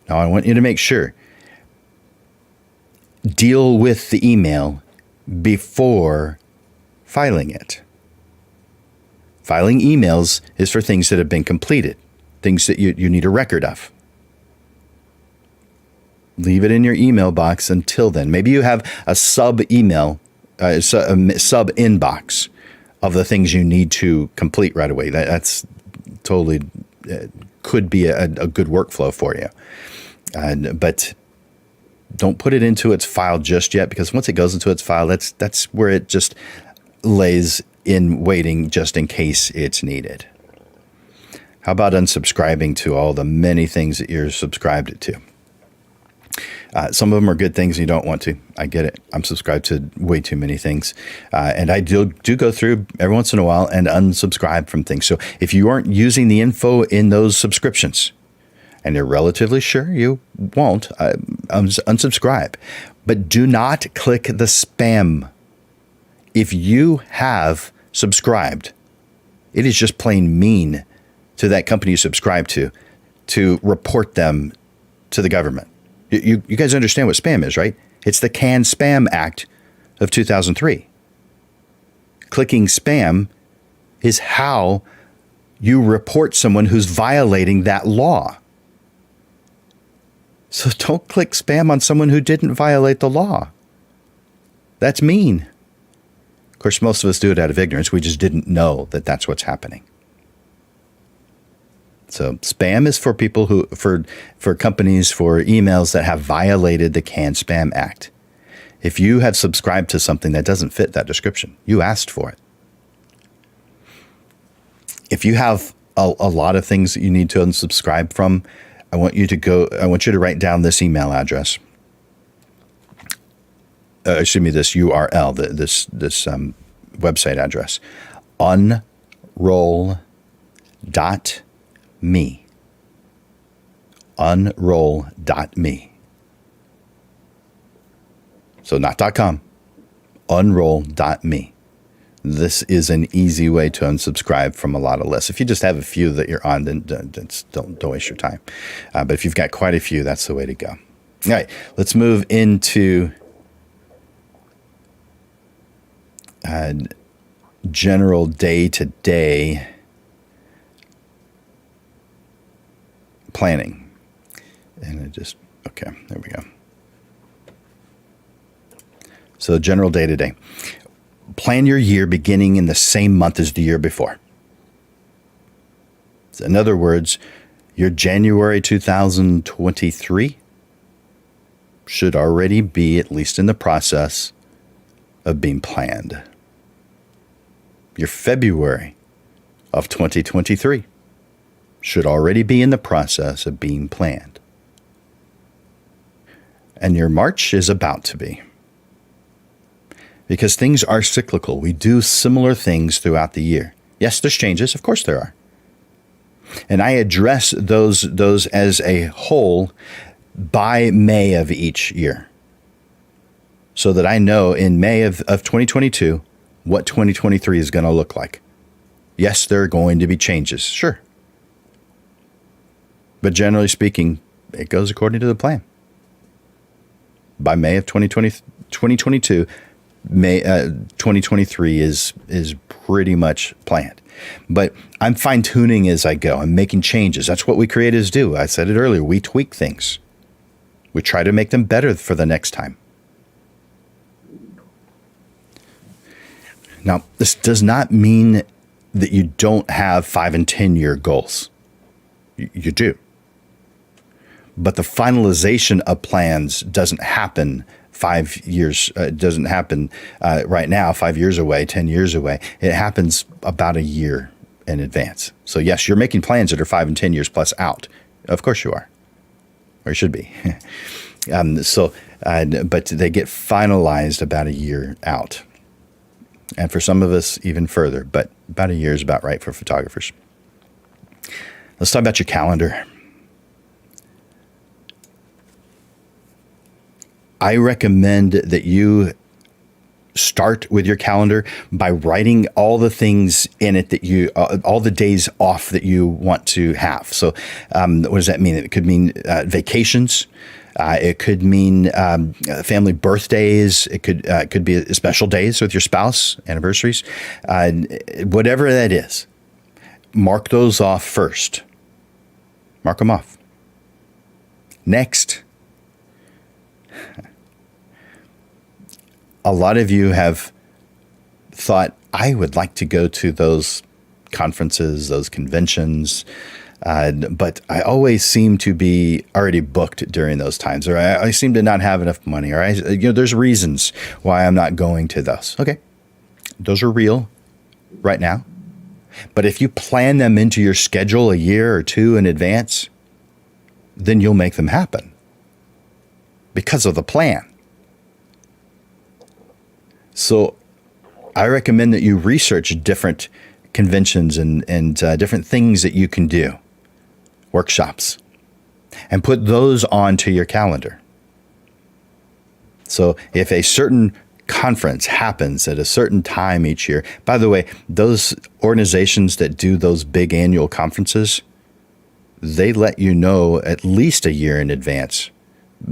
Now, I want you to make sure, deal with the email before filing it. Filing emails is for things that have been completed, things that you need a record of. Leave it in your email box until then. Maybe you have a sub email, a sub inbox of the things you need to complete right away. That's totally could be a good workflow for you. But don't put it into its file just yet, because once it goes into its file, that's where it just lays in waiting just in case it's needed. How about unsubscribing to all the many things that you're subscribed to? Some of them are good things and you don't want to. I get it. I'm subscribed to way too many things. And I do go through every once in a while and unsubscribe from things. So if you aren't using the info in those subscriptions, and you're relatively sure you won't, unsubscribe. But do not click the spam. If you have subscribed, it is just plain mean to that company you subscribe to report them to the government. You guys understand what spam is, right? It's the Can-Spam Act of 2003. Clicking spam is how you report someone who's violating that law. So don't click spam on someone who didn't violate the law. That's mean. Of course, most of us do it out of ignorance. We just didn't know that that's what's happening. So spam is for people for companies, for emails that have violated the Can-Spam Act. If you have subscribed to something that doesn't fit that description, you asked for it. If you have a lot of things that you need to unsubscribe from, I want you to write down this email address. This URL, this website address, unroll.me. Unroll.me. So not .com, unroll.me. This is an easy way to unsubscribe from a lot of lists. If you just have a few that you're on, then don't waste your time. But if you've got quite a few, that's the way to go. All right, let's move into general day-to-day planning. And okay, there we go. So general day to day. Plan your year beginning in the same month as the year before. In other words, your January 2023 should already be at least in the process of being planned. Your February of 2023 should already be in the process of being planned. And your March is about to be. Because things are cyclical. We do similar things throughout the year. Yes, there's changes. Of course there are. And I address those as a whole by May of each year. So that I know in May of 2022 what 2023 is going to look like. Yes, there are going to be changes. Sure. But generally speaking, it goes according to the plan. By May of 2022, May 2023 is pretty much planned. But I'm fine-tuning as I go. I'm making changes. That's what we creatives do. I said it earlier. We tweak things. We try to make them better for the next time. Now, this does not mean that you don't have 5 and 10-year goals. You do. But the finalization of plans doesn't happen 5 years, doesn't happen right now, 5 years away, 10 years away. It happens about a year in advance. So yes, you're making plans that are 5 and 10 years plus out. Of course you are, or you should be. But they get finalized about a year out. And for some of us, even further, but about a year is about right for photographers. Let's talk about your calendar. I recommend that you start with your calendar by writing all the things in it that you, all the days off that you want to have. So what does that mean? It could mean vacations. It could mean family birthdays. It could be special days with your spouse, anniversaries, whatever that is. Mark those off first. Mark them off. Next, a lot of you have thought, I would like to go to those conferences, those conventions, but I always seem to be already booked during those times, or I seem to not have enough money, or there's reasons why I'm not going to those. Okay, those are real right now. But if you plan them into your schedule a year or two in advance, then you'll make them happen because of the plan. So I recommend that you research different conventions and different things that you can do, workshops, and put those onto your calendar. So if a certain conference happens at a certain time each year, by the way, those organizations that do those big annual conferences, they let you know at least a year in advance,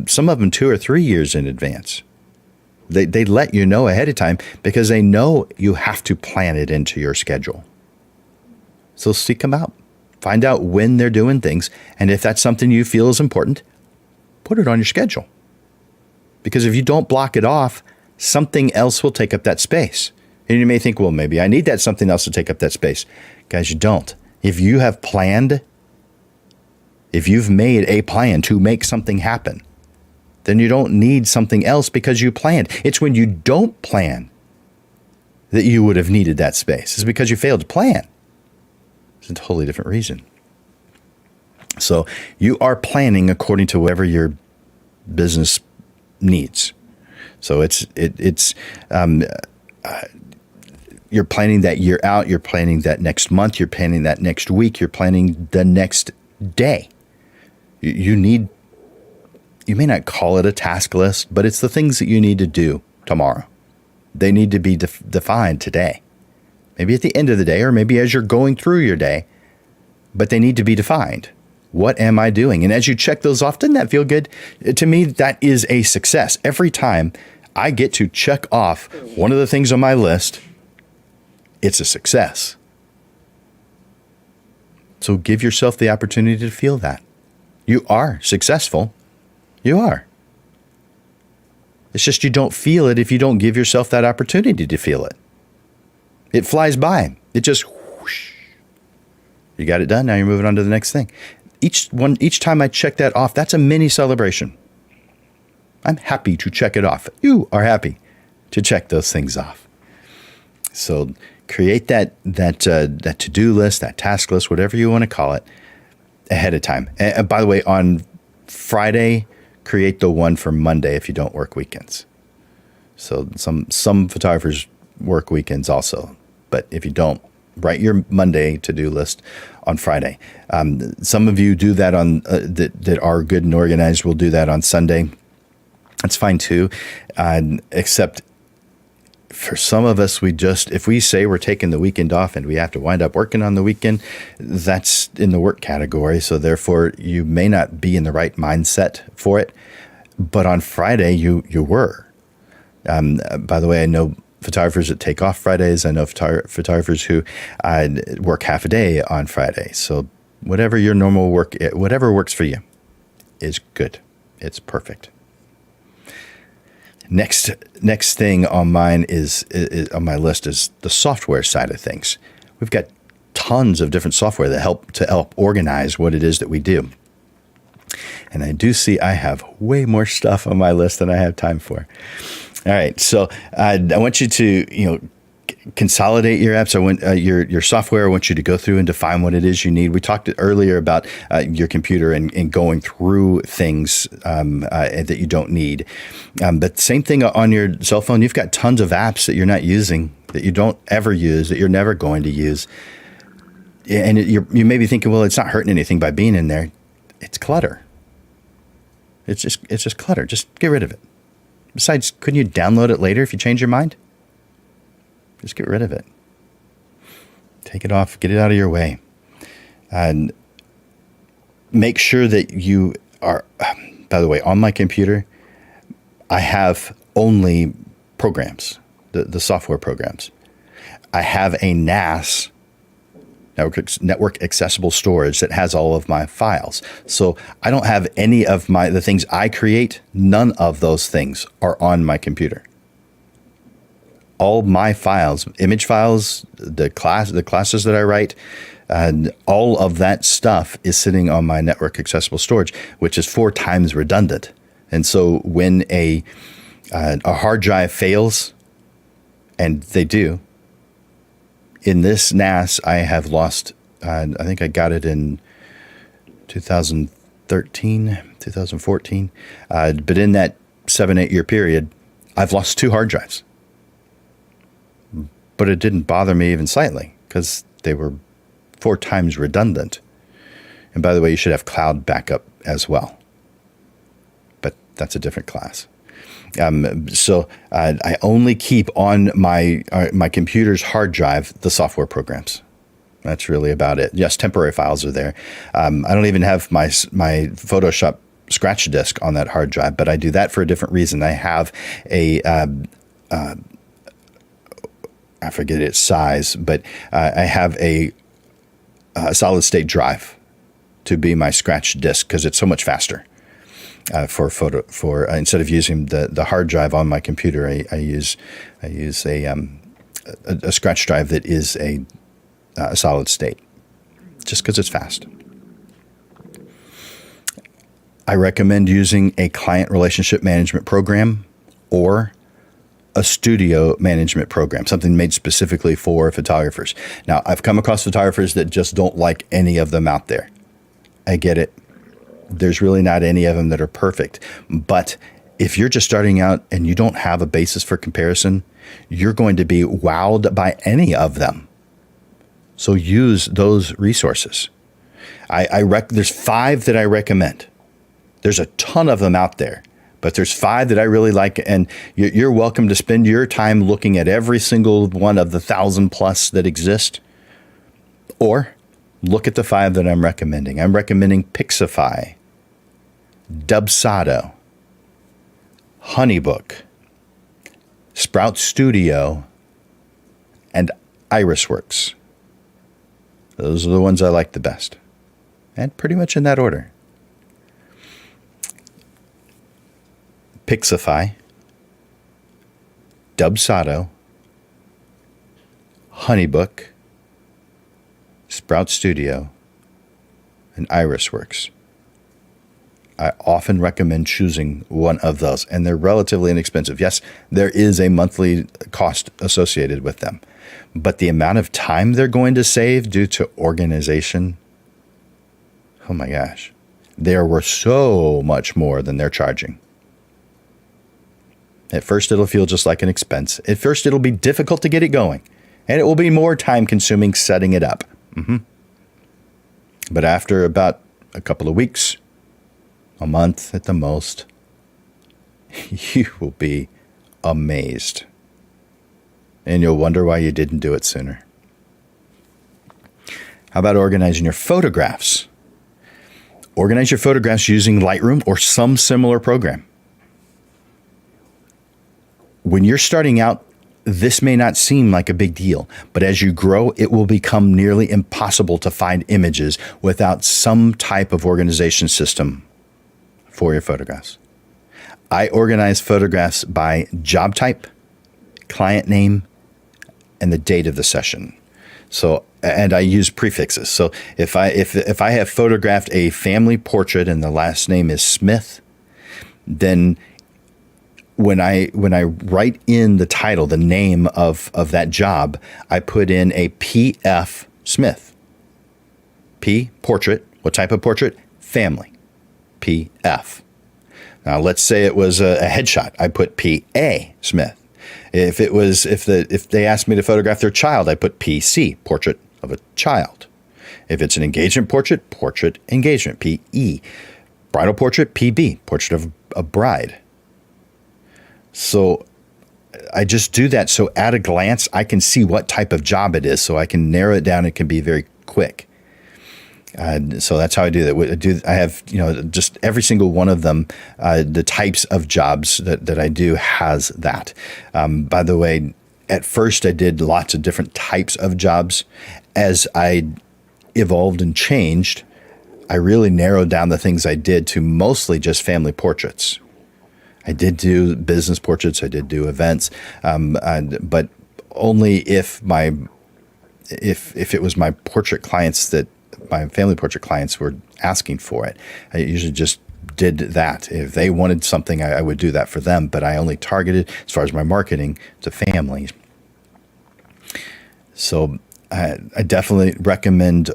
some of them 2 or 3 years in advance. They let you know ahead of time because they know you have to plan it into your schedule. So seek them out. Find out when they're doing things. And if that's something you feel is important, put it on your schedule. Because if you don't block it off, something else will take up that space. And you may think, well, maybe I need that something else to take up that space. Guys, you don't. If you have planned, if you've made a plan to make something happen, then you don't need something else because you planned. It's when you don't plan that you would have needed that space. It's because you failed to plan. It's a totally different reason. So you are planning according to whatever your business needs. So you're planning that year out. You're planning that next month. You're planning that next week. You're planning the next day. You may not call it a task list, but it's the things that you need to do tomorrow. They need to be defined today. Maybe at the end of the day, or maybe as you're going through your day, but they need to be defined. What am I doing? And as you check those off, doesn't that feel good? To me, that is a success. Every time I get to check off one of the things on my list, it's a success. So give yourself the opportunity to feel that. You are successful. You are. It's just you don't feel it if you don't give yourself that opportunity to feel it. It flies by. It just whoosh. You got it done. Now you're moving on to the next thing. Each time I check that off, that's a mini celebration. I'm happy to check it off. You are happy to check those things off. So create that to-do list, that task list, whatever you want to call it, ahead of time. And by the way, on Friday, create the one for Monday if you don't work weekends. So some photographers work weekends also, but if you don't, write your Monday to-do list on Friday. Some of you do that on that are good and organized will do that on Sunday. That's fine too, except for some of us, if we say we're taking the weekend off and we have to wind up working on the weekend, that's in the work category. So therefore, you may not be in the right mindset for it. But on Friday, you were. By the way, I know photographers that take off Fridays. I know photographers who work half a day on Friday. So whatever your normal work, whatever works for you is good. It's perfect. Next thing on mine is on my list is the software side of things. We've got tons of different software that help organize what it is that we do. And I do see I have way more stuff on my list than I have time for. All right, so I want you to consolidate your apps. Your software. I want you to go through and define what it is you need. We talked earlier about your computer and going through things that you don't need. But same thing on your cell phone. You've got tons of apps that you're not using, that you don't ever use, that you're never going to use. And you may be thinking, well, it's not hurting anything by being in there. It's clutter. It's just clutter. Just get rid of it. Besides, couldn't you download it later if you change your mind? Just get rid of it. Take it off. Get it out of your way. And make sure that you are, by the way, on my computer, I have only programs, the software programs. I have a NAS, network accessible storage, that has all of my files. So I don't have any of the things I create. None of those things are on my computer. All my files, image files, the classes that I write, and all of that stuff is sitting on my network accessible storage, which is 4 times redundant. And so when a hard drive fails, and they do, in this NAS, I have lost, I think I got it in 2013, 2014. But in that 7-8 year period, I've lost 2 hard drives. But it didn't bother me even slightly because they were 4 times redundant. And by the way, you should have cloud backup as well. But that's a different class. So I only keep on my computer's hard drive the software programs. That's really about it. Yes, temporary files are there. I don't even have my Photoshop scratch disk on that hard drive, but I do that for a different reason. I have I forget its size, but I have a solid state drive to be my scratch disk because it's so much faster. For instead of using the hard drive on my computer, I use a scratch drive that is a solid state, just because it's fast. I recommend using a client relationship management program or a studio management program, something made specifically for photographers. Now, I've come across photographers that just don't like any of them out there. I get it. There's really not any of them that are perfect. But if you're just starting out and you don't have a basis for comparison, you're going to be wowed by any of them. So use those resources. There's 5 that I recommend. There's a ton of them out there, but there's 5 that I really like, and you're welcome to spend your time looking at every single one of the 1,000+ that exist, or look at the 5 that I'm recommending. I'm recommending Pixify, Dubsado, Honeybook, Sprout Studio, and Irisworks. Those are the ones I like the best, and pretty much in that order. Pixify Dubsado, Honeybook, Sprout Studio, and Irisworks. I often recommend choosing one of those, and they're relatively inexpensive. Yes, there is a monthly cost associated with them, but the amount of time they're going to save due to organization, oh my gosh, they're worth so much more than they're charging. At first, it'll feel just like an expense. At first, it'll be difficult to get it going, and it will be more time-consuming setting it up. But after about a couple of weeks, a month at the most, you will be amazed. And you'll wonder why you didn't do it sooner. How about organizing your photographs? Organize your photographs using Lightroom or some similar program. When you're starting out, this may not seem like a big deal, but as you grow, it will become nearly impossible to find images without some type of organization system for your photographs. I organize photographs by job type, client name, and the date of the session. So, and I use prefixes. So if I have photographed a family portrait and the last name is Smith, then when I write in the title, the name of that job, I put in a P.F. Smith. P, portrait. What type of portrait? Family. P.F. Now let's say it was a headshot. I put P.A. Smith. If they asked me to photograph their child, I put P.C. portrait of a child. If it's an engagement portrait engagement, P.E. Bridal portrait, P.B. portrait of a bride. So I just do that so at a glance I can see what type of job it is, so I can narrow it down. It can be very quick. So that's how I do that. I have, just every single one of them, the types of jobs that I do has that. By the way, at first I did lots of different types of jobs. As I evolved and changed, I really narrowed down the things I did to mostly just family portraits. I did do business portraits. I did do events, but only if it was my portrait clients that my family portrait clients were asking for it. I usually just did that. If they wanted something, I would do that for them, but I only targeted, as far as my marketing, to families. So I definitely recommend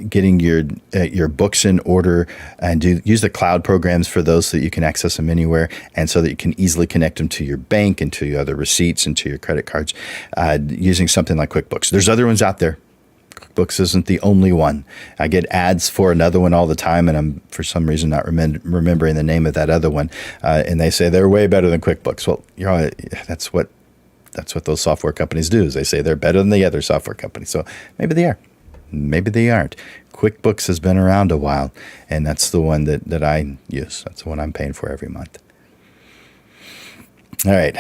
getting your books in order and use the cloud programs for those so that you can access them anywhere, and so that you can easily connect them to your bank and to your other receipts and to your credit cards using something like QuickBooks. There's other ones out there. QuickBooks isn't the only one. I get ads for another one all the time, and I'm for some reason not remembering the name of that other one. And they say they're way better than QuickBooks. Well, that's what those software companies do. Is they say they're better than the other software companies. So maybe they are. Maybe they aren't. QuickBooks has been around a while, and that's the one that I use. That's the one I'm paying for every month. All right.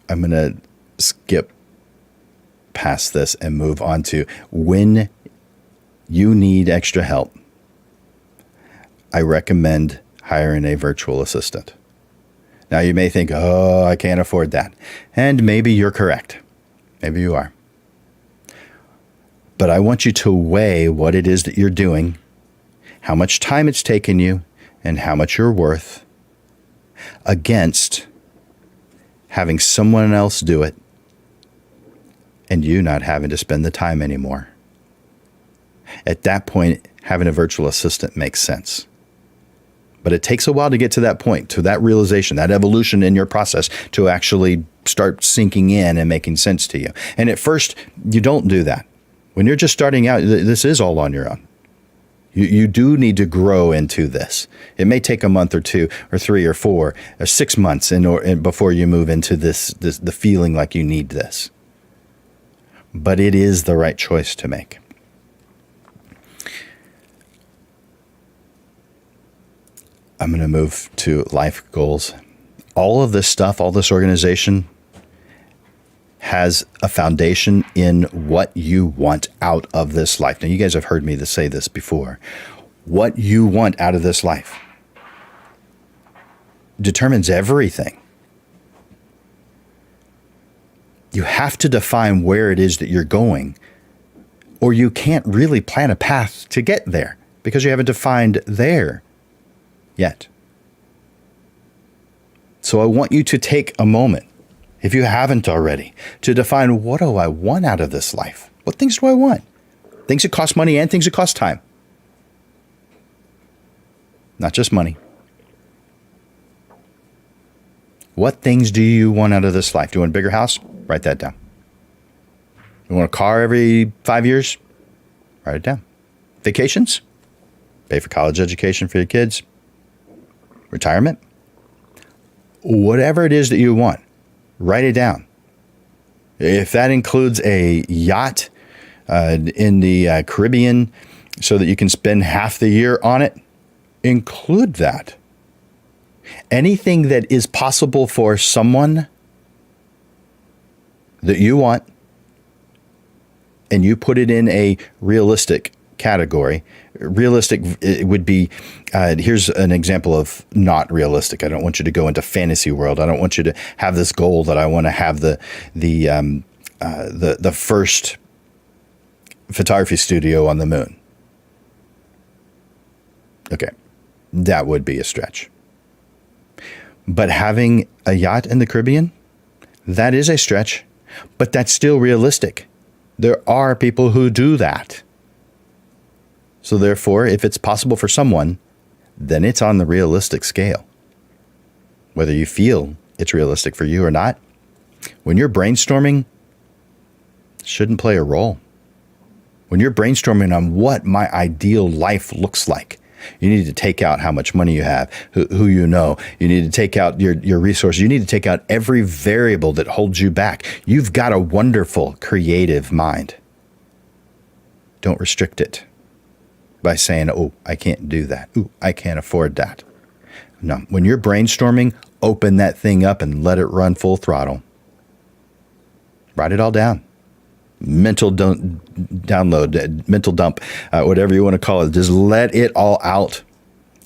I'm going to skip past this and move on to when you need extra help. I recommend hiring a virtual assistant. Now, you may think, oh, I can't afford that. And maybe you're correct. Maybe you are. But I want you to weigh what it is that you're doing, how much time it's taken you, and how much you're worth against having someone else do it and you not having to spend the time anymore. At that point, having a virtual assistant makes sense. But it takes a while to get to that point, to that realization, that evolution in your process to actually start sinking in and making sense to you. And at first, you don't do that. When you're just starting out, this is all on your own. You do need to grow into this. It may take a month or 2 or 3 or 4 or 6 months before you move into the feeling like you need this. But it is the right choice to make. I'm going to move to life goals. All of this stuff, all this organization has a foundation in what you want out of this life. Now, you guys have heard me say this before. what you want out of this life determines everything. You have to define where it is that you're going, or you can't really plan a path to get there because you haven't defined there yet. So I want you to take a moment, if you haven't already, to define, what do I want out of this life? What things do I want? Things that cost money and things that cost time. Not just money. What things do you want out of this life? Do you want a bigger house? Write that down. You want a car every 5 years? Write it down. Vacations? Pay for college education for your kids? Retirement? Whatever it is that you want, write it down. If that includes a yacht in the Caribbean so that you can spend half the year on it, include that. Anything that is possible for someone that you want, and you put it in a realistic category. Realistic, it would be, here's an example of not realistic. I don't want you to go into fantasy world. I don't want you to have this goal that I want to have the first photography studio on the moon. Okay, that would be a stretch. But having a yacht in the Caribbean, that is a stretch, but that's still realistic. There are people who do that. So therefore, if it's possible for someone, then it's on the realistic scale. Whether you feel it's realistic for you or not, when you're brainstorming, it shouldn't play a role. When you're brainstorming on what my ideal life looks like, you need to take out how much money you have, who you know. You need to take out your resources. You need to take out every variable that holds you back. You've got a wonderful, creative mind. Don't restrict it by saying, oh, I can't do that. Ooh, I can't afford that. No, when you're brainstorming, open that thing up and let it run full throttle. Write it all down. Mental download, mental dump, whatever you want to call it. Just let it all out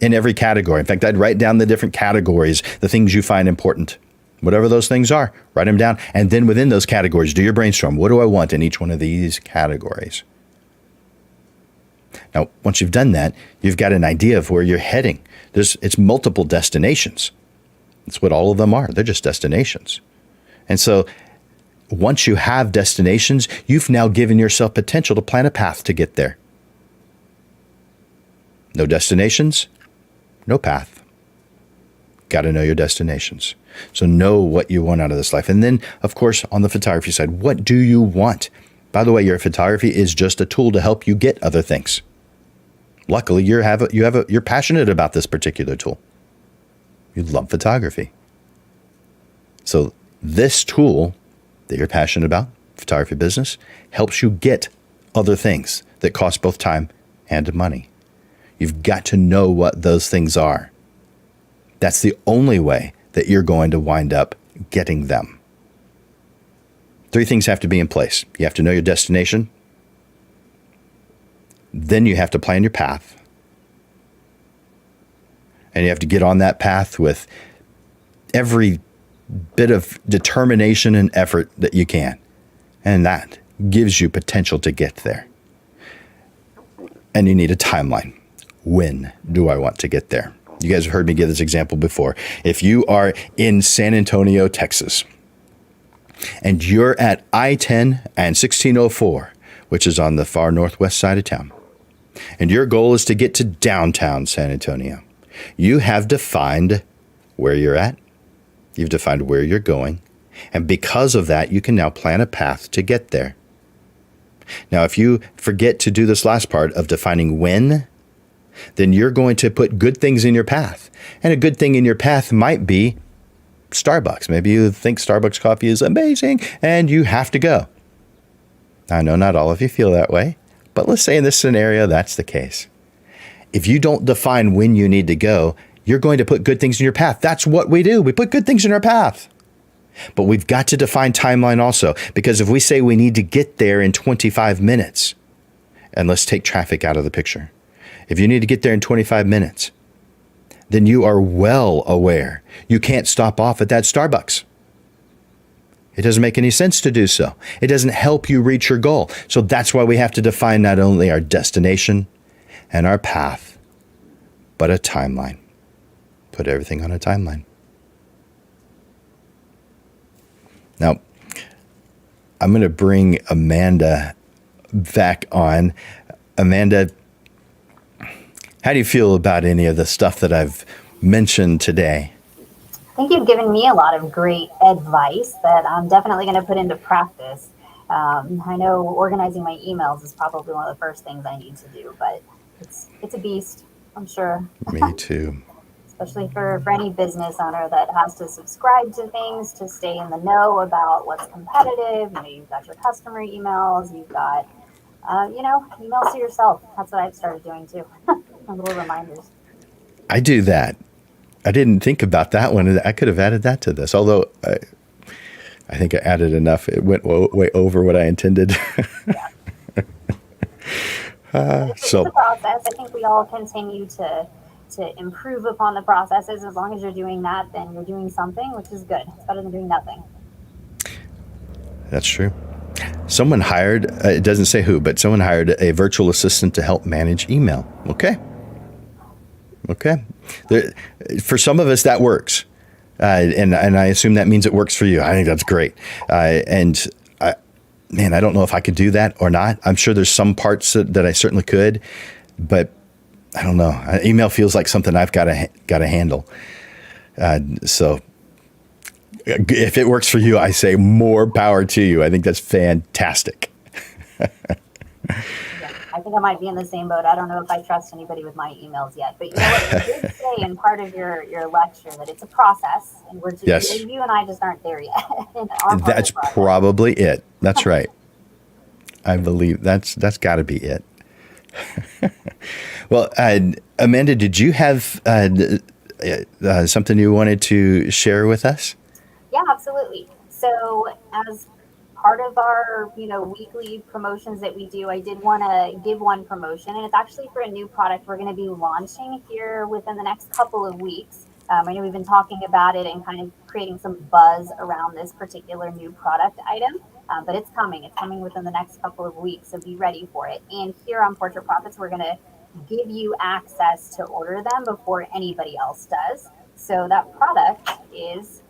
in every category. In fact, I'd write down the different categories, the things you find important. Whatever those things are, write them down. And then within those categories, do your brainstorm. What do I want in each one of these categories? Now, once you've done that, you've got an idea of where you're heading. It's multiple destinations. That's what all of them are. They're just destinations. And so once you have destinations, you've now given yourself potential to plan a path to get there. No destinations, no path. Got to know your destinations. So know what you want out of this life. And then, of course, on the photography side, what do you want? By the way, your photography is just a tool to help you get other things. Luckily, you're passionate about this particular tool. You love photography. So this tool that you're passionate about, photography business, helps you get other things that cost both time and money. You've got to know what those things are. That's the only way that you're going to wind up getting them. 3 things have to be in place. You have to know your destination. Then you have to plan your path. And you have to get on that path with every bit of determination and effort that you can. And that gives you potential to get there. And you need a timeline. When do I want to get there? You guys have heard me give this example before. If you are in San Antonio, Texas, and you're at I-10 and 1604, which is on the far northwest side of town, and your goal is to get to downtown San Antonio, you have defined where you're at. You've defined where you're going. And because of that, you can now plan a path to get there. Now, if you forget to do this last part of defining when, then you're going to put good things in your path. And a good thing in your path might be Starbucks. Maybe you think Starbucks coffee is amazing and you have to go. I know not all of you feel that way, but let's say in this scenario, that's the case. If you don't define when you need to go, you're going to put good things in your path. That's what we do. We put good things in our path. But we've got to define timeline also, because if we say we need to get there in 25 minutes, and let's take traffic out of the picture. If you need to get there in 25 minutes, then you are well aware you can't stop off at that Starbucks. It doesn't make any sense to do so. It doesn't help you reach your goal. So that's why we have to define not only our destination and our path, but a timeline. Put everything on a timeline. Now, I'm going to bring Amanda back on. Amanda, how do you feel about any of the stuff that I've mentioned today? I think you've given me a lot of great advice that I'm definitely going to put into practice. I know organizing my emails is probably one of the first things I need to do, but it's a beast, I'm sure. Me too. Especially for any business owner that has to subscribe to things to stay in the know about what's competitive. You've got your customer emails, you've got, emails to yourself. That's what I've started doing too. Little reminders. I do that. I didn't think about that one. I could have added that to this, although I think I added enough. It went way over what I intended. It's a process. I think we all continue to improve upon the processes. As long as you're doing that, then you're doing something, which is good. It's better than doing nothing. That's true. Someone hired, it doesn't say who, but someone hired a virtual assistant to help manage email. Okay. For some of us, that works. And I assume that means it works for you. I think that's great. I don't know if I could do that or not. I'm sure there's some parts that I certainly could, but I don't know. Email feels like something I've got to handle. So if it works for you, I say more power to you. I think that's fantastic. I think I might be in the same boat. I don't know if I trust anybody with my emails yet. But you know what? You did say in part of your lecture that it's a process, and we're just, yes. You and I just aren't there yet. That's probably it. That's right. I believe that's got to be it. Well, Amanda, did you have something you wanted to share with us? Yeah, absolutely. So as part of our, weekly promotions that we do, I did want to give one promotion, and it's actually for a new product we're going to be launching here within the next couple of weeks. I know we've been talking about it and kind of creating some buzz around this particular new product item, but it's coming. It's coming within the next couple of weeks, so be ready for it. And here on Portrait Profits, we're going to give you access to order them before anybody else does. So that product is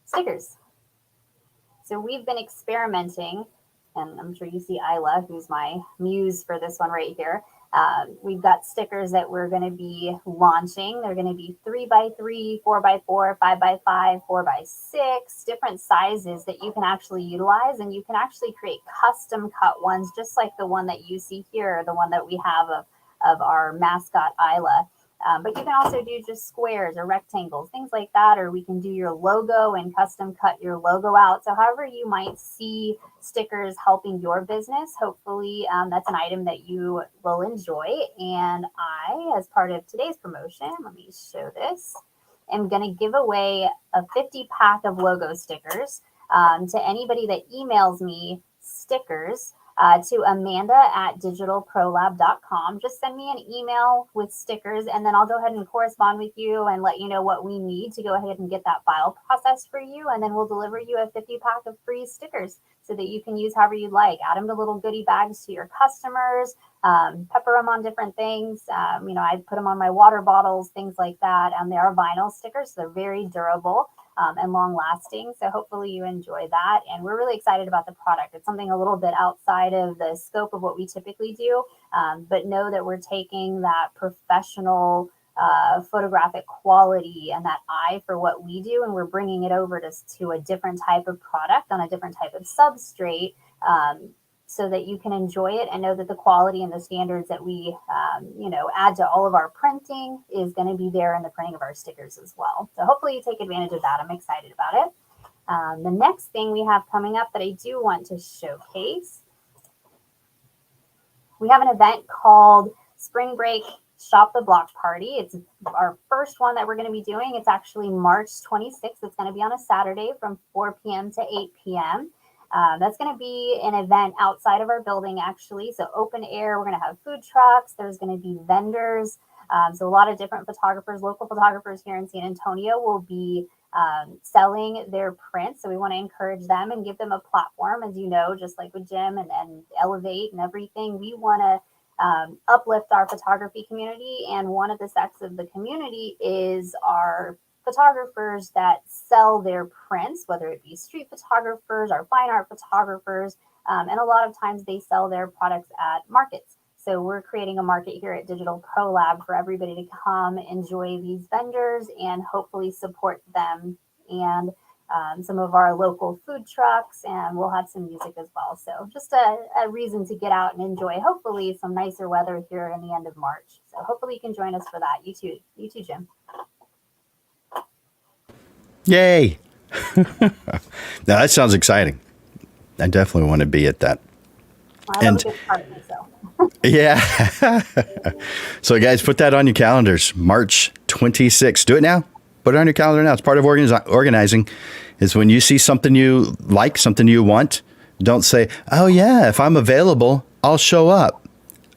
stickers. So we've been experimenting, and I'm sure you see Isla, who's my muse for this one right here. We've got stickers that we're going to be launching. They're going to be 3x3, 4x4, 5x5, 4x6, different sizes that you can actually utilize. And you can actually create custom cut ones, just like the one that you see here, the one that we have of our mascot Isla. But you can also do just squares or rectangles, things like that, or we can do your logo and custom cut your logo out. So however you might see stickers helping your business, hopefully that's an item that you will enjoy. And I, as part of today's promotion, let me show this, am going to give away a 50-pack of logo stickers to anybody that emails me stickers. To Amanda@digitalprolab.com. Just send me an email with stickers, and then I'll go ahead and correspond with you and let you know what we need to go ahead and get that file processed for you. And then we'll deliver you a 50-pack of free stickers so that you can use however you'd like. Add them to little goodie bags to your customers, pepper them on different things. I put them on my water bottles, things like that. They are vinyl stickers, so they're very durable. And long lasting. So hopefully you enjoy that. And we're really excited about the product. It's something a little bit outside of the scope of what we typically do, but know that we're taking that professional photographic quality and that eye for what we do, and we're bringing it over to a different type of product on a different type of substrate, so that you can enjoy it and know that the quality and the standards that we, add to all of our printing is going to be there in the printing of our stickers as well. So hopefully you take advantage of that. I'm excited about it. The next thing we have coming up that I do want to showcase, we have an event called Spring Break Shop the Block Party. It's our first one that we're going to be doing. It's actually March 26th. It's going to be on a Saturday from 4 p.m. to 8 p.m. That's going to be an event outside of our building, actually. So open air, we're going to have food trucks. There's going to be vendors. So a lot of different photographers, local photographers here in San Antonio will be selling their prints. So we want to encourage them and give them a platform, as you know, just like with Jim and Elevate and everything. We want to uplift our photography community. And one of the sects of the community is our photographers that sell their prints, whether it be street photographers or fine art photographers. And a lot of times they sell their products at markets. So we're creating a market here at Digital Pro Lab for everybody to come enjoy these vendors and hopefully support them and some of our local food trucks, and we'll have some music as well. So just a reason to get out and enjoy hopefully some nicer weather here in the end of March. So hopefully you can join us for that. You too, Jim. Yay. Now that sounds exciting. I definitely want to be at that. I love a good party, so. Yeah. So guys, put that on your calendars. March 26th. Do it now. Put it on your calendar now. It's part of organizing is when you see something you like, something you want, don't say, oh yeah, if I'm available, I'll show up.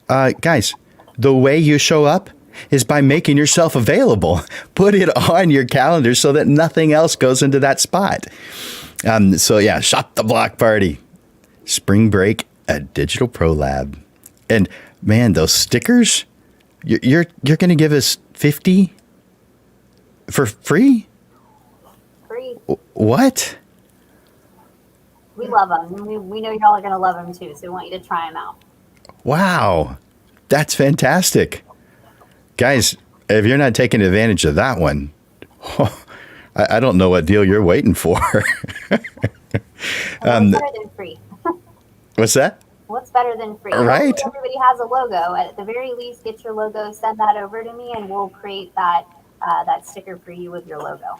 Guys, the way you show up is by making yourself available. Put it on your calendar so that nothing else goes into that spot. So yeah, shop the block party. Spring break at Digital Pro Lab. And man, those stickers, you're going to give us 50 for free? Free. What? We love them. We know y'all are going to love them too. So we want you to try them out. Wow. That's fantastic. Guys, if you're not taking advantage of that one, I don't know what deal you're waiting for. What's better than free? What's that? What's better than free? Right. Everybody has a logo. At the very least, get your logo, send that over to me, and we'll create that sticker for you with your logo.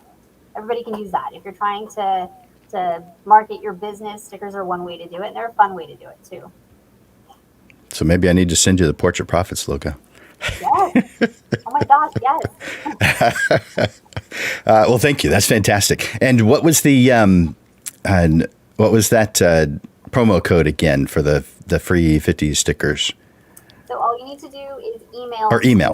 Everybody can use that. If you're trying to market your business, stickers are one way to do it, and they're a fun way to do it too. So maybe I need to send you the Portrait Profits logo. Yes. Oh my gosh, yes. Well, thank you. That's fantastic. And what was the promo code again for the free 50 stickers? So all you need to do is email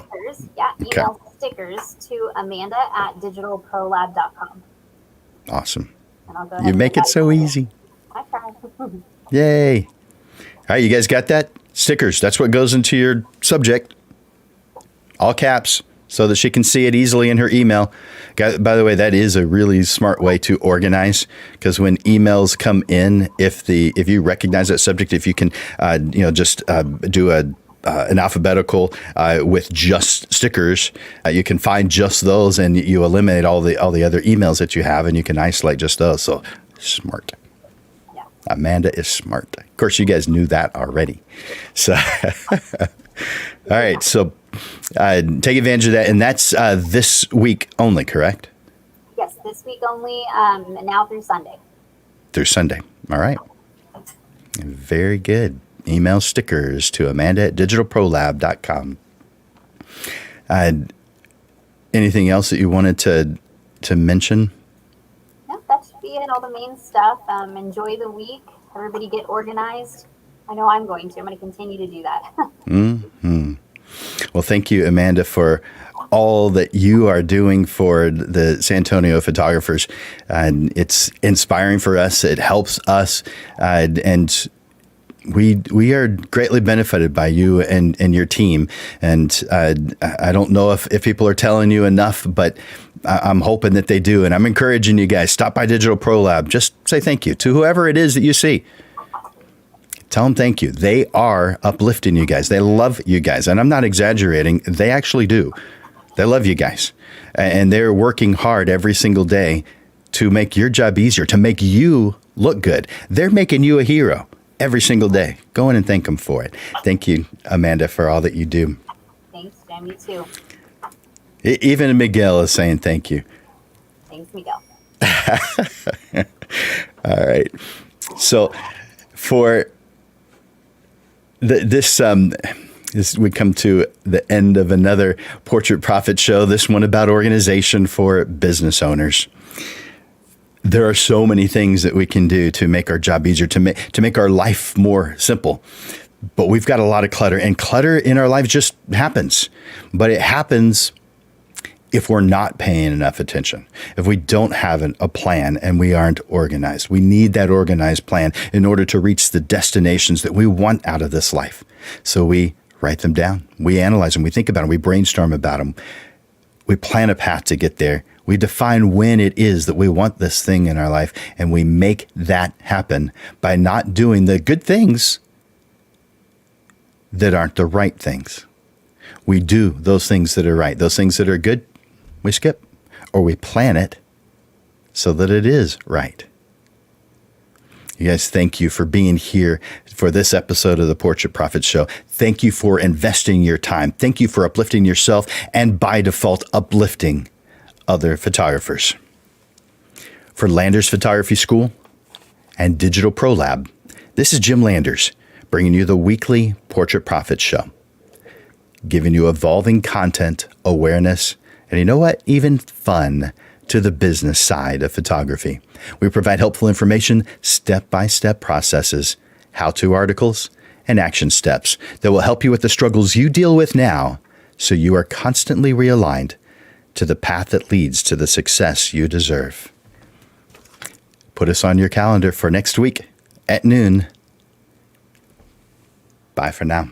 stickers. Yeah, email stickers to Amanda@digitalprolab.com. Awesome. And I'll go ahead You and make it so easy. I tried. Yay. All right, you guys got that? Stickers. That's what goes into your subject. All caps, so that she can see it easily in her email. By the way, that is a really smart way to organize, because when emails come in, if you recognize that subject, if you can, just do an alphabetical with just stickers, you can find just those, and you eliminate all the other emails that you have, and you can isolate just those. So smart. Yeah. Amanda is smart. Of course, you guys knew that already. So, all right. So. Take advantage of that. And that's this week only, correct? Yes, this week only, now through Sunday. Through Sunday. All right. Very good. Email stickers to Amanda@digitalprolab.com. Anything else that you wanted to mention? No, that should be it. All the main stuff. Enjoy the week. Everybody get organized. I know I'm going to. I'm going to continue to do that. Mm-hmm. Well, thank you, Amanda, for all that you are doing for the San Antonio photographers. And it's inspiring for us. It helps us. And we are greatly benefited by you and your team. And I don't know if people are telling you enough, but I'm hoping that they do. And I'm encouraging you guys, stop by Digital Pro Lab. Just say thank you to whoever it is that you see. Tell them thank you. They are uplifting you guys. They love you guys. And I'm not exaggerating. They actually do. They love you guys. And they're working hard every single day to make your job easier, to make you look good. They're making you a hero every single day. Go in and thank them for it. Thank you, Amanda, for all that you do. Thanks, Jim. You too. Even Miguel is saying thank you. Thanks, Miguel. All right. So for this we come to the end of another Portrait Profit show, this one about organization for business owners. There are so many things that we can do to make our job easier, to make our life more simple. But we've got a lot of clutter, and clutter in our lives just happens. But it happens if we're not paying enough attention, if we don't have a plan and we aren't organized. We need that organized plan in order to reach the destinations that we want out of this life. So we write them down, we analyze them, we think about them, we brainstorm about them, we plan a path to get there. We define when it is that we want this thing in our life, and we make that happen by not doing the good things that aren't the right things. We do those things that are right. Those things that are good, we skip, or we plan it so that it is right. You guys, thank you for being here for this episode of the Portrait Prophet Show. Thank you for investing your time. Thank you for uplifting yourself and, by default, uplifting other photographers. For Landers Photography School and Digital Pro Lab, this is Jim Landers, bringing you the weekly Portrait Prophet Show, giving you evolving content, awareness, and you know what? Even fun to the business side of photography. We provide helpful information, step-by-step processes, how-to articles, and action steps that will help you with the struggles you deal with now, so you are constantly realigned to the path that leads to the success you deserve. Put us on your calendar for next week at noon. Bye for now.